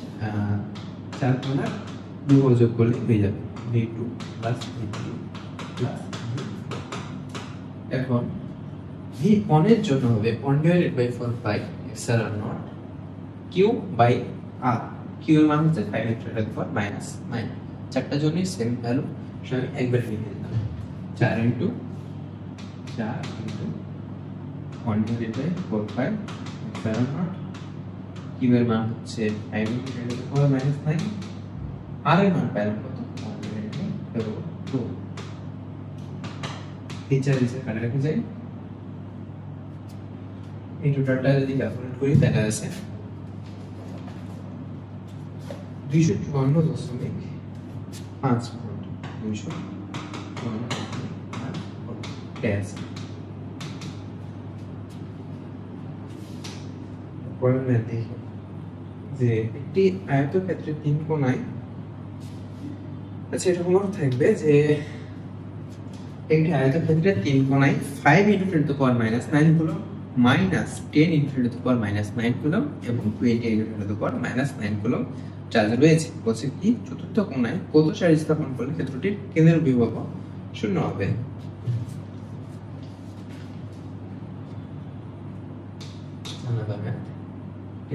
4 কোণার 2 যোগ করলে হয়ে যাবে v2 প্লাস v3 প্লাস। এখন v1 এর জন্য হবে 1/4 epsilon naught q by r। q এর মান হচ্ছে 5×10⁻⁹। চারটা জন্যই সেম ভ্যালু, আমি একবার লিখে দিলাম 4 × 1/4 এপসাইলন নট। q এর মান হচ্ছে 5×10⁻⁹, r এর মান পেলাম কত? 1/2। এই চার কাটাকাটি যায়, এই টোটালটা যদি ক্যালকুলেট করি তাহলে আছে 254.5 ভোল্ট। 254.5 ভোল্ট আছে। পরে দেখি যে একটি আয়তক্ষেত্রের 3 কোণায়, আচ্ছা এটা মনে থাকবে যে একটি আয়তক্ষেত্রের 3 কোণায় 5 × 10⁻⁹ কুলম্ব মাইনাস 10 × 10⁻⁹ কুলম্ব এবং 20 × 10⁻⁹ কুলম্ব চার্জ রয়েছে। বলছে কি চতুর্থ কোণায় কত চার্জ স্থাপন করলে ক্ষেত্রটির কেন্দ্রের বিভব 0 হবে।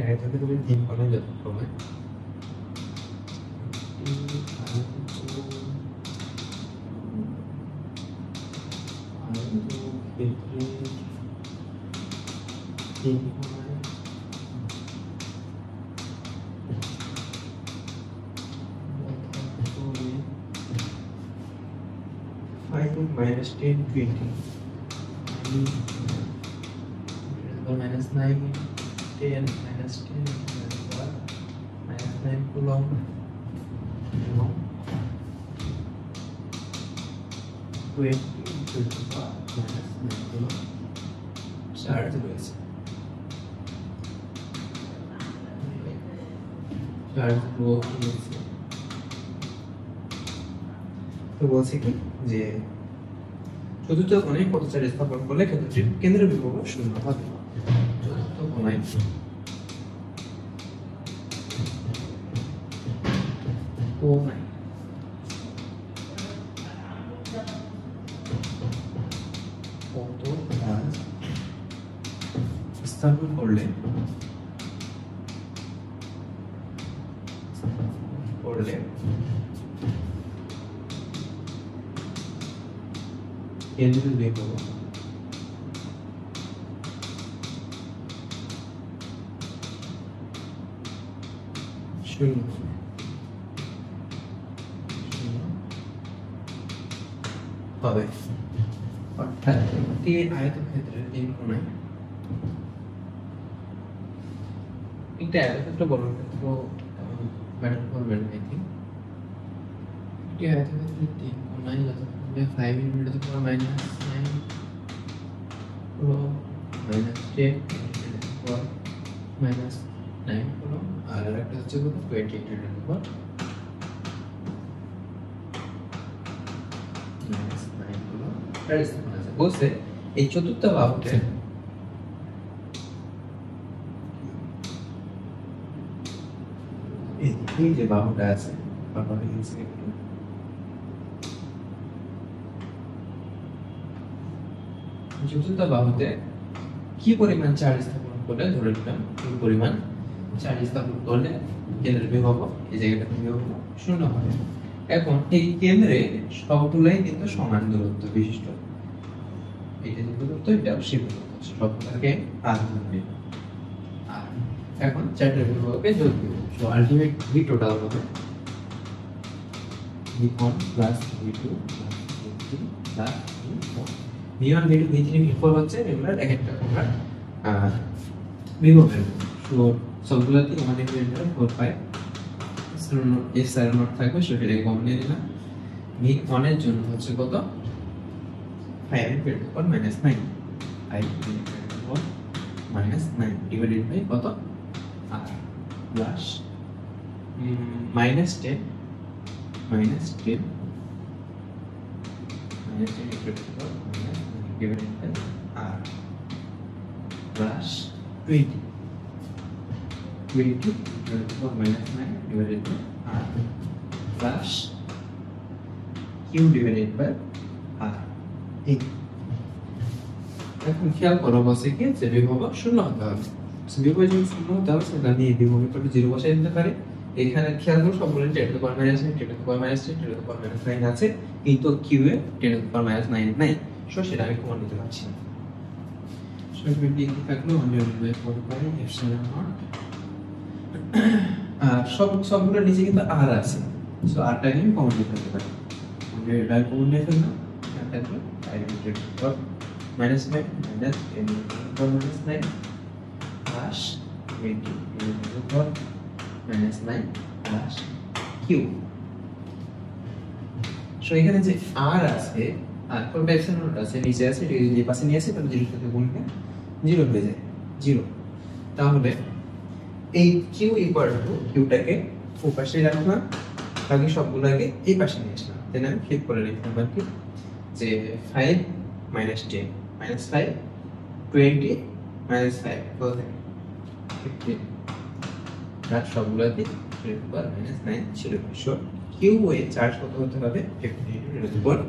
আয়তক্ষেত্রের 3 কোণায় যথাক্রমে -10, 20 -9, 10 -9 কুলম্ব এবং 20 -9 কুলম্ব চার্জ রয়েছে। তো বলছে কি যে চতুর্থ কোণায় কত চার্জ স্থাপন করলে ক্ষেত্রটির কেন্দ্রের বিভব 0 হবে। চতুর্থ কোণায় কত চার্জ স্থাপন করলে কেন্দ্রের বিভব 0 হবে। অর্থাৎ একটি আয়তক্ষেত্রের 3 কোণায়, একটি আয়তক্ষেত্র বর্গক্ষেত্র ম্যাটার করবে না, আই থিঙ্ক। একটি আয়তক্ষেত্রের 3 কোণায় যথাক্রমে 5 × 10⁻⁹ কুলম্ব -10 × 10⁻⁹ কুলম্ব, আর একটা হচ্ছে কত 20 × 10⁻⁹ কুলম্ব। বলছে এই চতুর্থ বাহুতে এই যে বাহুটা আছে, চতুর্থ বাহুতে কি পরিমাণ চার্জ স্থাপন করলে, ধরে নিলাম এই পরিমাণ চার্জ স্থাপন করলে কেন্দ্রের বিভব এই জায়গাটা বিভব 0 হবে। এখন এই কেন্দ্রে সবগুলাই কিন্তু সমান দূরত্ব বিশিষ্ট, এটা যে দূরত্ব এটা সেই দূরত্ব, সবগুলোকে r ধরবে। এখন চারটার বিভবকে যোগ দিব, সো আলটিমেট ভি টোটাল হবে v1 plus v2 plus v3 plus v4। v1 v2 v3 v4 হচ্ছে এগুলোর এক একটা প্রকার বিভবের। সো সবগুলোতে 1 ইকুয়াল 4 5 এস আর নট থাকবে সেটা কমন নিয়ে দিলাম। ভি 1 এর জন্য হচ্ছে কত 5 to the power -9 5 to the power -9 divided by কত আর plus -10 -10 divided by r plus 20 to the power -9 divided by r plus q divided by r এই এখন খেয়াল করো বসে কি যে বিভব শূন্য হতে হবে। বিভব যদি শূন্য হতে হবে সেটা নিয়ে বিভব ইকুয়াল 0 বসাই দিতে পারে। এখানে খেয়াল করো সবগুলো 10 to the power -9 10 to the power -10 10 to the power -9 আছে, কিন্তু q A 10 to the power -9 নাই, সো সেটা আমি কমন নিতে পারছি না। সো এখানে কি থাকলো 1/4 পাই এপসিলন নট। আর সবগুলো নিচে কিন্তু r আছে, সো r টাকে আমি কমন নিতে পারি। আমরা এটা কমন নিয়ে ফেললাম, আর থাকলো 5 to the power -9 -10 to the power -9 plus 20 two the power -9 plus q। So এখানে যে r আছে আর 4 এপসিলন নট আছে নিচে আছে, এটা যদি পাশে নিয়ে আসে তাহলে 0 সাথে গুণকে 0 হয়ে যায় 0। তাহলে এই q ইকুয়াল টু q-টাকে ওপাশে রাখলাম, বাকি সবগুলো আগে এই পাশে নিয়ে আসলাম। দেন আমি ফ্লিপ করে লিখলাম আর কি যে 5 -10 -5 20 -5 কত থাকে 15 আর সবগুলোতে 10 টু দি পাওয়ার -9 ছিল। সো q এ চার্জ কত হতে হবে 15 টু দি পাওয়ার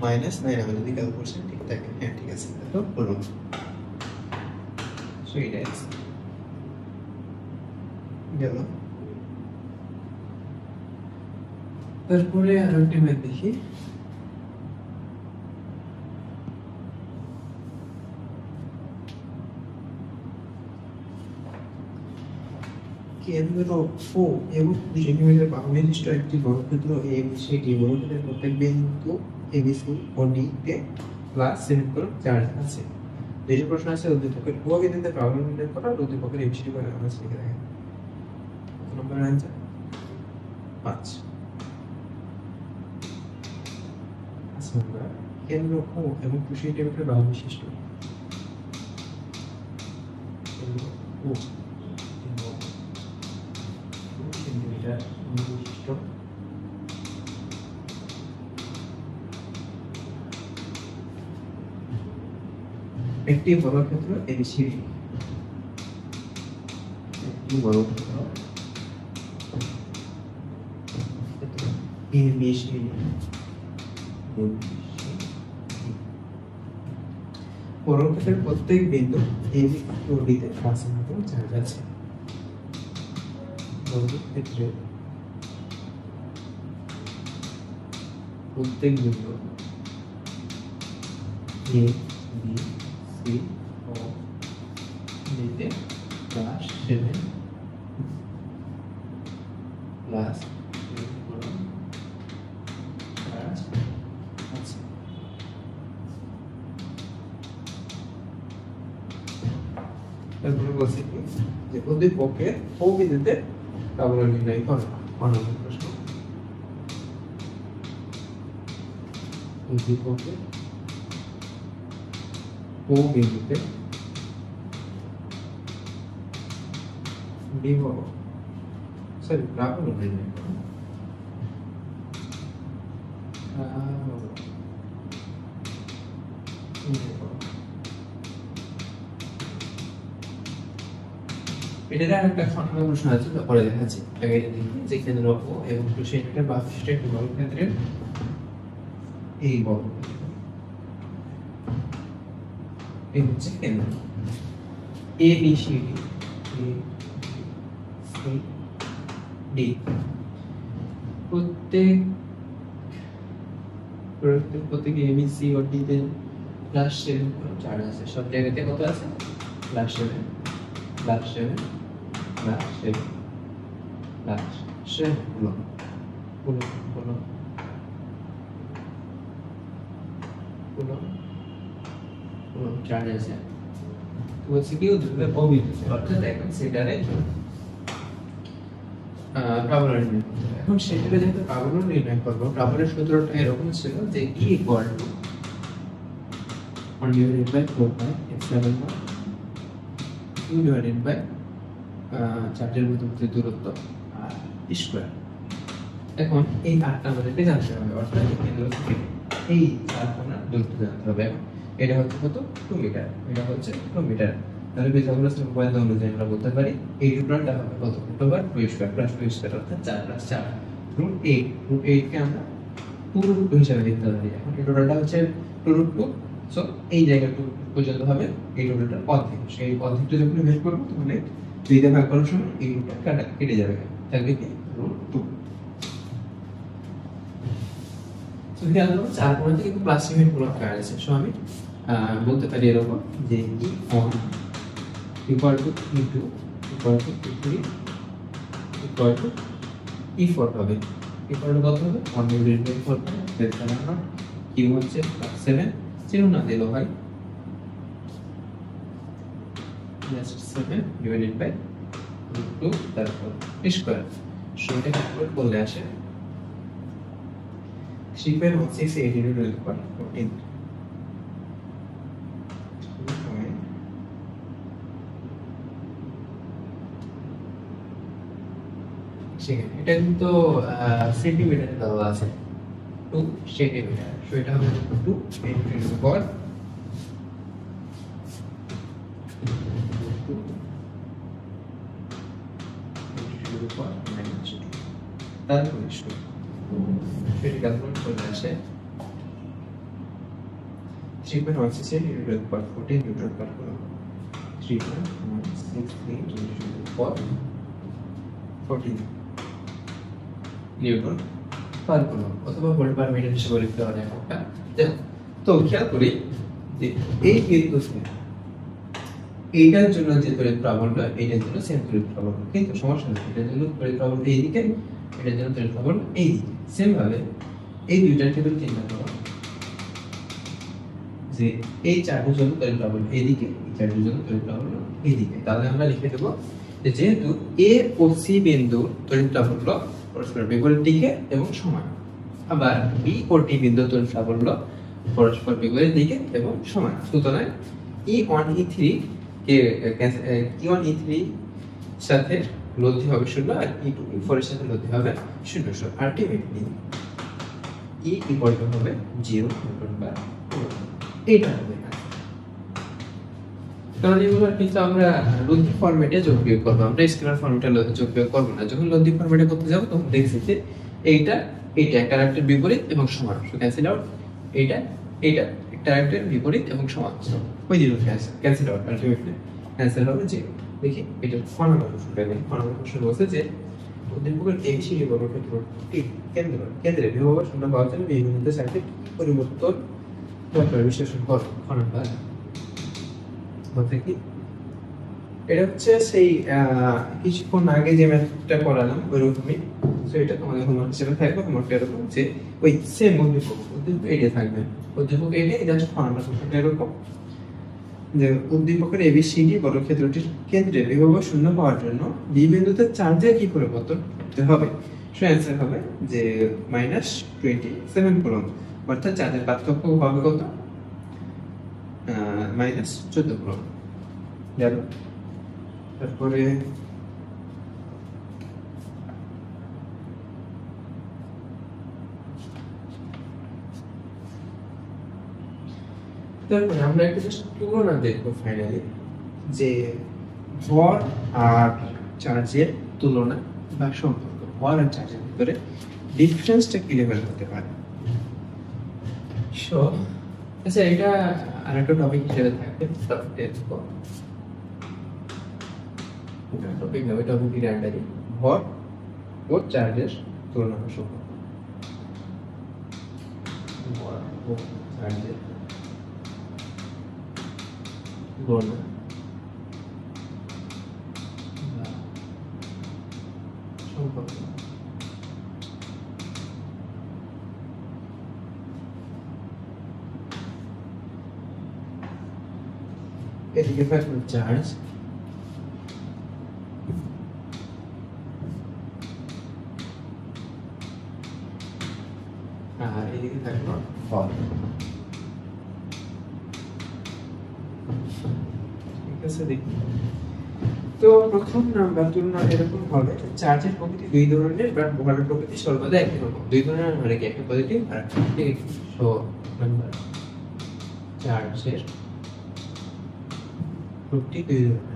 -9। আমি যদি ক্যালকুলেশন ঠিক থাকে, হ্যাঁ ঠিক আছে, তো হলো। সো এটা আছে গেল। তারপরে আরো একটা ম্যাথ দেখি। কেন্দ্র ও এবং সেন্টিমিটার বাহুবিশিষ্ট একটি বর্গক্ষেত্র ABCD বর্গক্ষেত্রের প্রত্যেক বিন্দু ABC ও D তে +7 চার্জ আছে। যে প্রশ্ন আছে উদ্দীপকের ও বিন্দুতে প্রবলেম নির্ণয় করা, উদ্দীপকের ABCD করে আমরা লিখে রাখি। কত নম্বর आंसर 5। আচ্ছা, কেন্দ্র ও এবং 2 সেন্টিমিটার বাহুবিশিষ্ট কেন্দ্র ও বিশিষ্ট একটি বর্গক্ষেত্র ABCD, একটি বর্গক্ষেত্র ABCD বর্গক্ষেত্রের প্রত্যেক বিন্দু AB ও D তে +7 চার্জ আছে। বর্গক্ষেত্রের প্রত্যেক বিন্দু A B C O D তে +7 প্লাস তারপরে বলছি কি যে উদ্দীপকের ও বিন্দুতে প্রবলেম নির্ণয় করো। অনুমান প্রশ্ন উদ্দীপকের ও বিন্দুতে বিভব প্রবলেম নির্ণয় করো। এটা একটা ফাংশনাল প্রশ্ন আছে, পরে দেখাচ্ছি। আগে এটা দেখি যে কেন্দ্র ও এবং 2 সেন্টিমিটার বাহুবিশিষ্ট একটি বর্গক্ষেত্রের এই বর্গক্ষেত্র এই হচ্ছে কেন্দ্র ABCD ABCD প্রত্যেক ABC ও D তে +7 চার্জ আছে। সব জায়গাতে কত আছে +7 +7 +7 +7 চার্জ আছে। বলছে কি উদ্দীপকের অভিমুখ অর্থাৎ এখন সেটারে প্রাবল্য নির্ণয় করতে হবে। এখন সেটারে যেহেতু প্রাবল্য নির্ণয় করবো, প্রাবল্যের সূত্রটা এরকম ছিল যে E equal to 1 divided by 4 pi epsilon naught q divided by চার্জের মধ্যবর্তী দূরত্ব আর স্কয়ার। এখন এই আটটা আমাদেরকে জানতে হবে, অর্থাৎ কেন্দ্র থেকে এই চারকোণার দূরত্ব জানতে হবে। এটা হচ্ছে কত? 2 মিটার, এটা হচ্ছে 2 মিটার। তাহলে পিথাগোরাস উপপাদ্য অনুযায়ী আমরা বলতে পারি এই টোটালটা হবে কত? √ 2 স্কয়ার প্লাস 2 স্কয়ার অর্থাৎ 4 প্লাস 4 √8। √8 কে আমরা 2√2 হিসাবে লিখতে পারি। এখন এই টোটালটা হচ্ছে 2√2, সো এই জায়গাটা পর্যন্ত হবে এই টোটালটার অর্ধেক। সেই অর্ধেকটা যখন বের করব তখন 2 দিয়ে ভাগ করার সময় এই রুটটা কেটে যাবে, থাকবে কি? √2। তো খেয়াল করো চার কোণাতে কিন্তু প্লাস চিহ্ন গুলো কাজ আছে। সো আমি বলতে পারি এরকম যে E1 equal to E2 equal to E3 equal to E4 হবে। equal to কত হবে? 1 divided by 4 epsilon naught Q হচ্ছে +7, চিহ্ন না দিলেও হয়, just 7 divided by √2 তারপর স্কয়ার। সো এটা ক্যালকুলেট করলে আসে 3.1680 × 10^14 এটা কিন্তু সেন্টিমিটারে দেওয়া আছে 2 সেন্টিমিটার। সো এটা হবে 2 × 10^2 তারপর সেটি ক্যালকুলেট করলে আসে 3.16 × 10^14 নিউটন পার কুলম্ব। 3.163 × 10^14 নিউটন পার কুলম্ব অথবা ভোল্ট পার মিটার হিসেবে লিখতে পারে একটা। তো খেয়াল করি যে এই বিন্দু থেকে এইটার জন্য যে তড়িৎ প্রাবল্য, এইটার জন্য সেম তড়িৎ প্রাবল্য, কিন্তু সমস্যা নেই, এটার জন্য তড়িৎ প্রাবল্য এইদিকে, এটার জন্য তড়িৎ প্রাবল্য এইদিকে। সেম ভাবে এই দুইটার ক্ষেত্রে চিন্তা করো যে এই চার্জের জন্য তড়িৎ প্রাবল্য এইদিকে, এই চার্জের জন্য তড়িৎ প্রাবল্য এইদিকে। তাহলে আমরা লিখে দেব যে যেহেতু A ও C বিন্দু তড়িৎ প্রাবল্য পরস্পর বিপরীত দিকে এবং সমান, আবার B ও D বিন্দু তড়িৎ প্রাবল্য পরস্পর বিপরীত দিকে এবং সমান, সুতরাং E1 E3 কে E1 E3 সাথে লব্ধি হবে 0 আর E2 E4 এর সাথে লব্ধি হবে 0। আলটিমেটলি E equal to হবে 0 নিউটন পার কুলম্ব। এইটা হবে। কারণ এগুলো কিন্তু আমরা লব্ধি ফরম্যাটে যোগ বিয়োগ করব, আমরা স্কেলার ফরম্যাটে যোগ বিয়োগ করব না। যখন লব্ধি ফরম্যাটে করতে যাব তখন দেখছি যে এইটা একটা আরেকটার বিপরীত এবং সমান, সো ক্যান্সেল আউট। এইটা একটা আরেকটার বিপরীত এবং সমান, সো ওই দিকে ক্যান্সেল আউট। আলটিমেটলি ক্যান্সেল হবে 0। দেখি এটা ফর্মুলা শুরু করি। ফর্মুলা শুরু হচ্ছে যে উদ্দীপকের ABCD বর্গক্ষেত্রটি কেন্দ্রে বিভব শূন্য পাওয়ার জন্য এই বিন্দুতে সাইডে পরিবর্তন বিশ্লেষণ করো। ফর্মুলা বলতে কি এটা হচ্ছে সেই কিছুক্ষণ আগে যে ম্যাথটা করালাম ওইরকমই। সো এটা তোমাদের হোমওয়ার্ক হিসেবে থাকবে। হোমওয়ার্কটা এরকম যে ওই সেম উদ্দীপক এইটা থাকবে, উদ্দীপক এইটা জাস্ট ফর্মুলা সংখ্যাটা এরকম যে উদ্দীপকের ABCD বর্গক্ষেত্রটির কেন্দ্রে বিভব শূন্য পাওয়ার জন্য বি বিন্দুতে চার্জের কি পরিবর্তন করতে হবে। সো অ্যান্সার হবে যে -27 কুলম্ব, অর্থাৎ চার্জের পার্থক্য হবে কত? -14 কুলম্ব। গেল। তারপরে আমরা একটা জাস্ট তুলনা দেখবো ফাইনালি যে ভর আর চার্জের তুলনা বা সম্পর্ক, ভর আর চার্জের ভিতরে ডিফারেন্সটা কি লেভেল হতে পারে। সো আচ্ছা, এটা আরেকটা টপিক হিসেবে থাকবে, টপিক হবে টপিক আন্ডারে ভর ও চার্জের তুলনা বা সম্পর্ক। ভর ও চার্জের তুলনা সম্পর্ক। এদিকে থাকলো চার্জ, আর এদিকে থাকলো বল। ঠিক আছে, দেখি তো প্রথম নাম্বার তুলনা এরকম হবে, চার্জের প্রকৃতি দুই ধরনের, বাট ভরের প্রকৃতি সর্বদা একই রকম। দুই ধরনের মানে কি, একটা পজিটিভ আর একটা নেগেটিভ। সো নাম্বার চার্জের প্রকৃতি দুই ধরনের।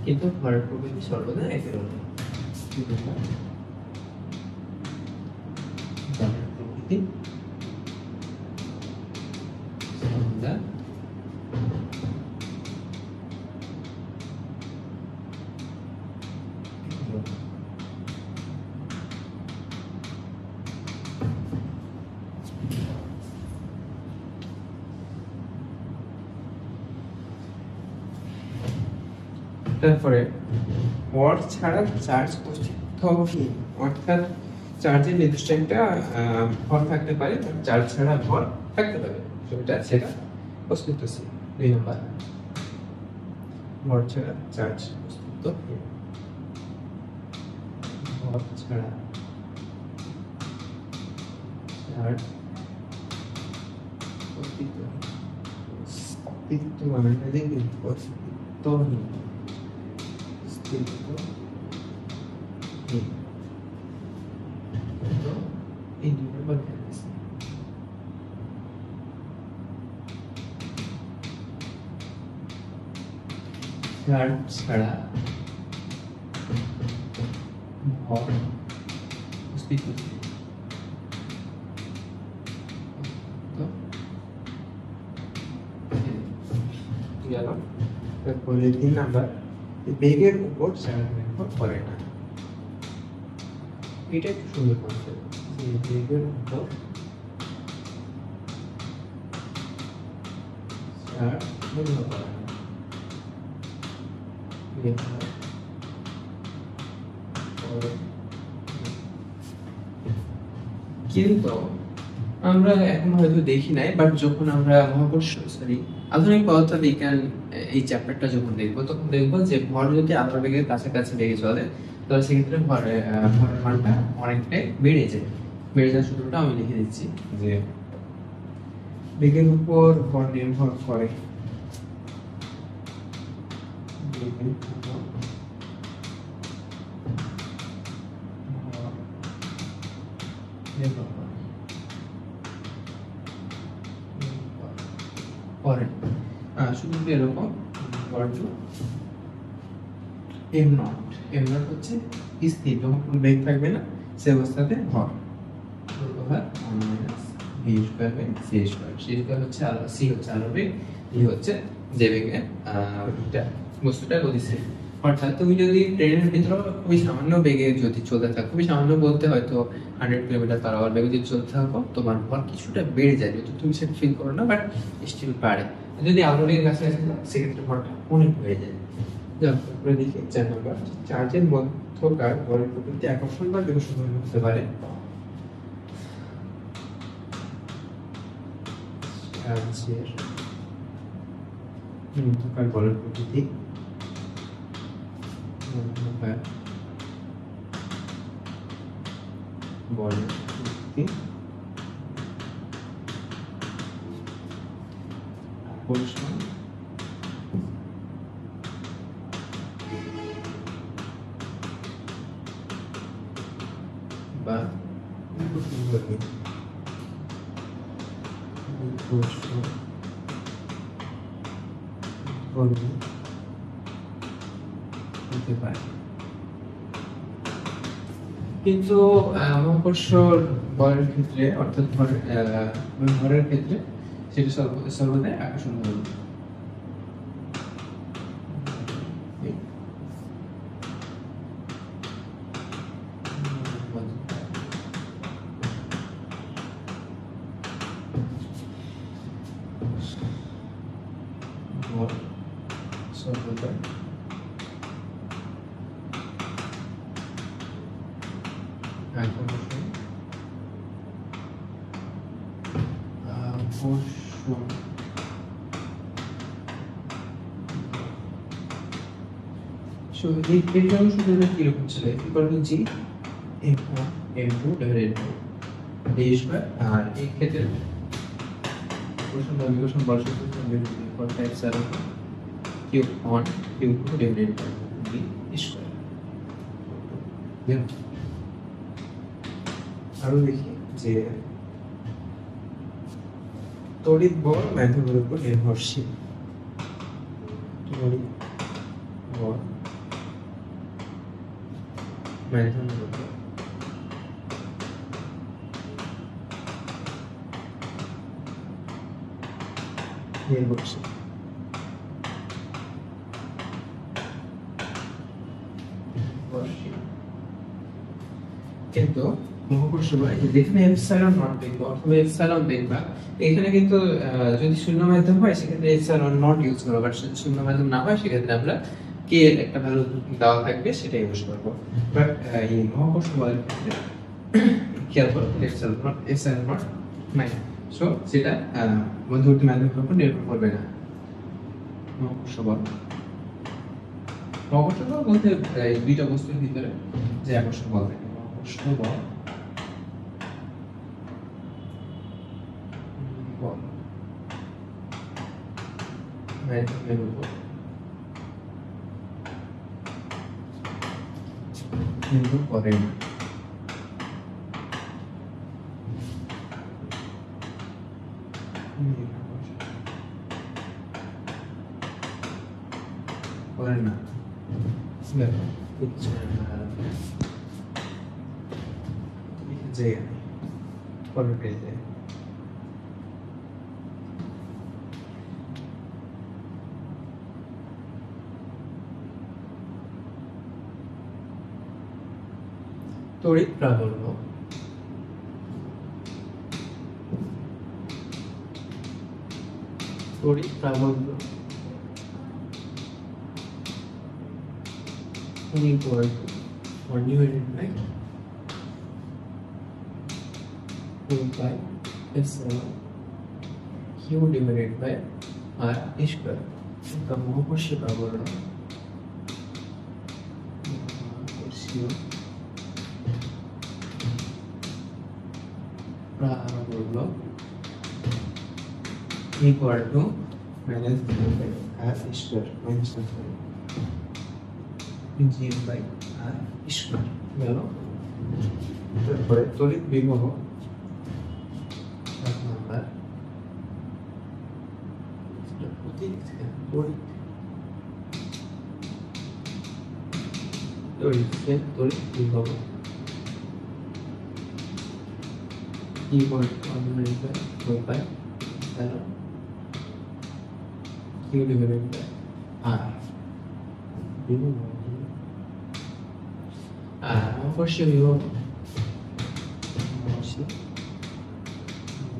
কিন্তু ভরের প্রকৃতি সর্বদা একই রকম। ভরের প্রকৃতি সর্বদা তারপরে ভর ছাড়া চার্জ অস্তিত্বহীন, অর্থাৎ চার্জের নির্দিষ্ট একটা ভর থাকতে পারে, চার্জ ছাড়া ভর থাকতে পারে, সেটা অস্তিত্বশীল। দুই নম্বর, ভর ছাড়া চার্জ অস্তিত্বহীন। ভর ছাড়া চার্জ অস্তিত্বহীন। অস্তিত্ব মানে দেখি অস্তিত্বহীন। এই দুটো বার চার্জ ছাড়া ভর অস্তিত্বশীল। তারপরে 3 নাম্বার, বেগের উপর চার্জ নির্ভর করে না। এটা একটু সুন্দর কনসেপ্ট, যে বেগের উপর চার্জ নির্ভর করে না। কিন্তু আমরা এখন হয়তো দেখি নাই, বাট যখন আমরা আধুনিক পদার্থবিজ্ঞান এই চ্যাপ্টারটা যখন দেখবো, তখন দেখবো যে ভর যদি আলোর বেগের কাছাকাছি বেগে চলে, তাহলে সেক্ষেত্রে ভরের মানটা অনেকটাই বেড়ে যায়। বেড়ে যাওয়ার সূত্রটা আমি লিখে দিচ্ছি, যে বেগের উপর ভর নির্ভর করে, শুধু এরকম এম নট। এম নট হচ্ছে স্থির, যখন কোনো বেগ থাকবে না সে অবস্থাতে ভর V square by C square. C square হচ্ছে সি হচ্ছে আলোর বেগ, ভি হচ্ছে যে বেগে বস্তুটা গতিশীল। অর্থাৎ তুমি যদি ট্রেনের ভিতরে খুবই সামান্য বেগে যদি চলতে থাকো, খুবই সামান্য বলতে হয়তো 100 কিলোমিটার/আওয়ার বেগে যদি চলতে থাকো, তোমার ভর কিছুটা বেড়ে যায়, যদি তুমি সেটা ফিল করো না, বাট স্টিল বাড়ে। যদি আলোর বেগের কাছে আসে সেক্ষেত্রে ভরটা অনেক বেড়ে যায়। তারপরে দেখি 4 নম্বর, চার্জের মধ্যকার ভরের প্রকৃতি আকর্ষণ বা বিকর্ষণ হতে পারে। চার্জের মধ্যকার ভরের প্রকৃতি আকর্ষণ বা হতে পারে। কিন্তু মহাকর্ষ বলের ক্ষেত্রে, অর্থাৎ ভরের ক্ষেত্রে, সেটা সর্বদাই আকর্ষণ হবে। 1 সর্বদা আকর্ষণ এই জন্য সূত্রটা কিরকম ছিল equal to G f1 f2 divided by d square আর এই ক্ষেত্রে কোশ্চেন নমিনেশন বর্ষের সূত্র equal to epsilon q1 q2 divided by d square আরো দেখি যে তড়িৎ বল মাধ্যমের উপর নির্ভরশীল তড়িৎ বল মাধ্যমের উপর নির্ভরশীল কিন্তু মহাকর্ষ বল যেখানে এপসাইলন নট দেখবা অথবা এপসাইলন দেখবা এখানে কিন্তু যদি শূন্য মাধ্যম হয় সেক্ষেত্রে এপসাইলন নট ইউজ করব বাট যদি শূন্য মাধ্যম না হয় সেক্ষেত্রে আমরা কে এর একটা ভ্যালু দেওয়া থাকবে সেটাই ইউজ করব বাট এই মহাকর্ষ বলের ক্ষেত্রে খেয়াল করো এপসাইলন নট নাই সো সেটা মধ্যবর্তী মাধ্যমের উপর নির্ভর করবে না মহাকর্ষ বল বলতে দুইটা বস্তুর ভিতরে যে আকর্ষণ বল থাকে মহাকর্ষ বল মাধ্যমের উপর নির্ভর করে না করে না পরের পেজে তড়িৎ প্রাবল্য তড়িৎ প্রাবল্য equal to or divided by 2 pi epsilon q divided by r square the মহাকর্ষ প্রাবল্য equal to minus r square minus g by r square গেল তারপরে তড়িৎ বিভব নাম্বার তড়িৎ বিভব equal to 4 pi q divided by r বিভব মহাকর্ষীয়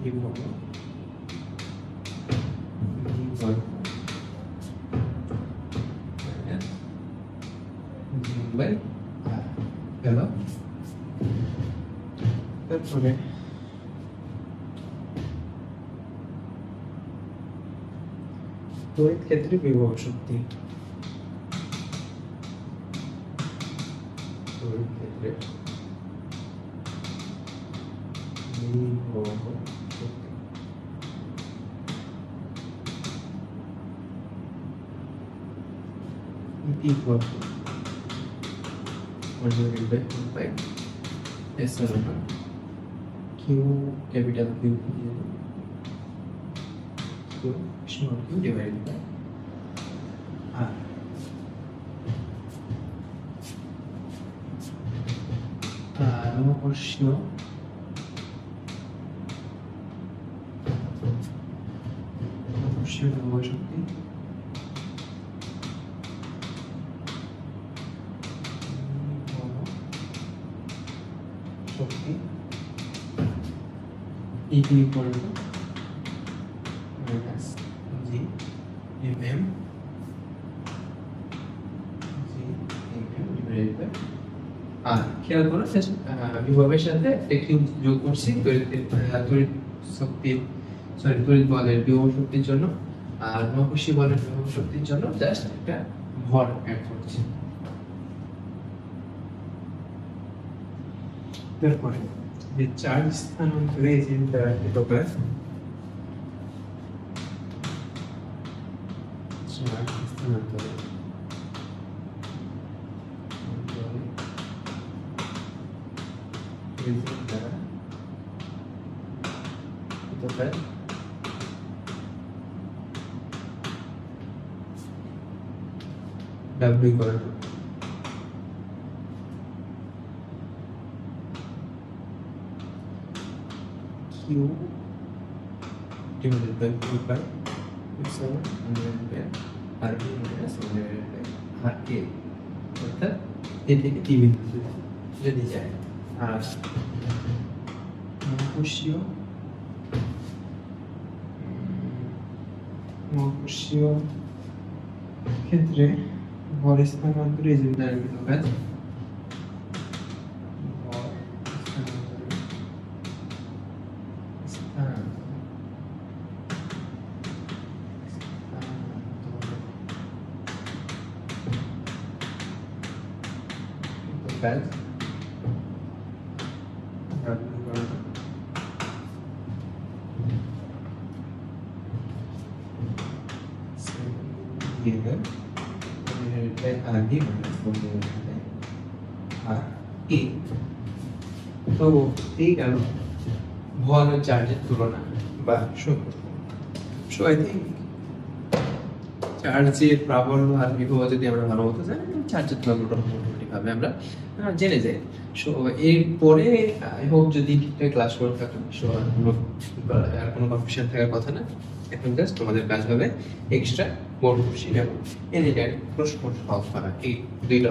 বিভব গেল তারপরে তড়িৎ ক্ষেত্রে বিভব শক্তি তড়িৎ ক্ষেত্রে বিভব শক্তি equal to 1 by 4 epsilon q capital Q q small q divided by r মহাকর্ষীয় বিভব শক্তি শক্তি equal to minus g mm আর খেয়াল করো বিভবের সাথে একটা কিউব যোগ করছি তড়িৎ শক্তির তড়িৎ বলের বিভব শক্তির জন্য আর মহাকর্ষী বলের বিভব শক্তির জন্য জাস্ট একটা ভর অ্যাড করছি। তারপরে যে চার্জ স্থানান্তরে যে ইন্টারঅ্যাক্টিভ প্রকার চার্জ স্থানান্তরে W equal to Q divided by Q by epsilon divided by RB minus divided by RA অর্থাৎ এদিকে টি বিন্দু যদি যায় আর মহাকর্ষীয় ক্ষেত্রে ভর স্থানান্তরে যে দাঁড়িয়ে কাজ given RD minus RE তো এই গেল ভর ও চার্জের তুলনা বা সম্পর্ক। সো আই থিঙ্ক চার্জের প্রাবল্য আর বিভব যদি আমরা ভালো মতো জানি চার্জের তুলনাটা মোটামুটি ভাবে আমরা জেনে যাই। সো এরপরে আই হোপ যদি ঠিকঠাক ক্লাস করে থাকেন সো আর কোনো কনফিউশন থাকার কথা না। এখন জাস্ট তোমাদের কাজ হবে এক্সট্রা বোর্ড কোশ্চেন এবং এর প্রশ্ন সলভ করা এই দুইটা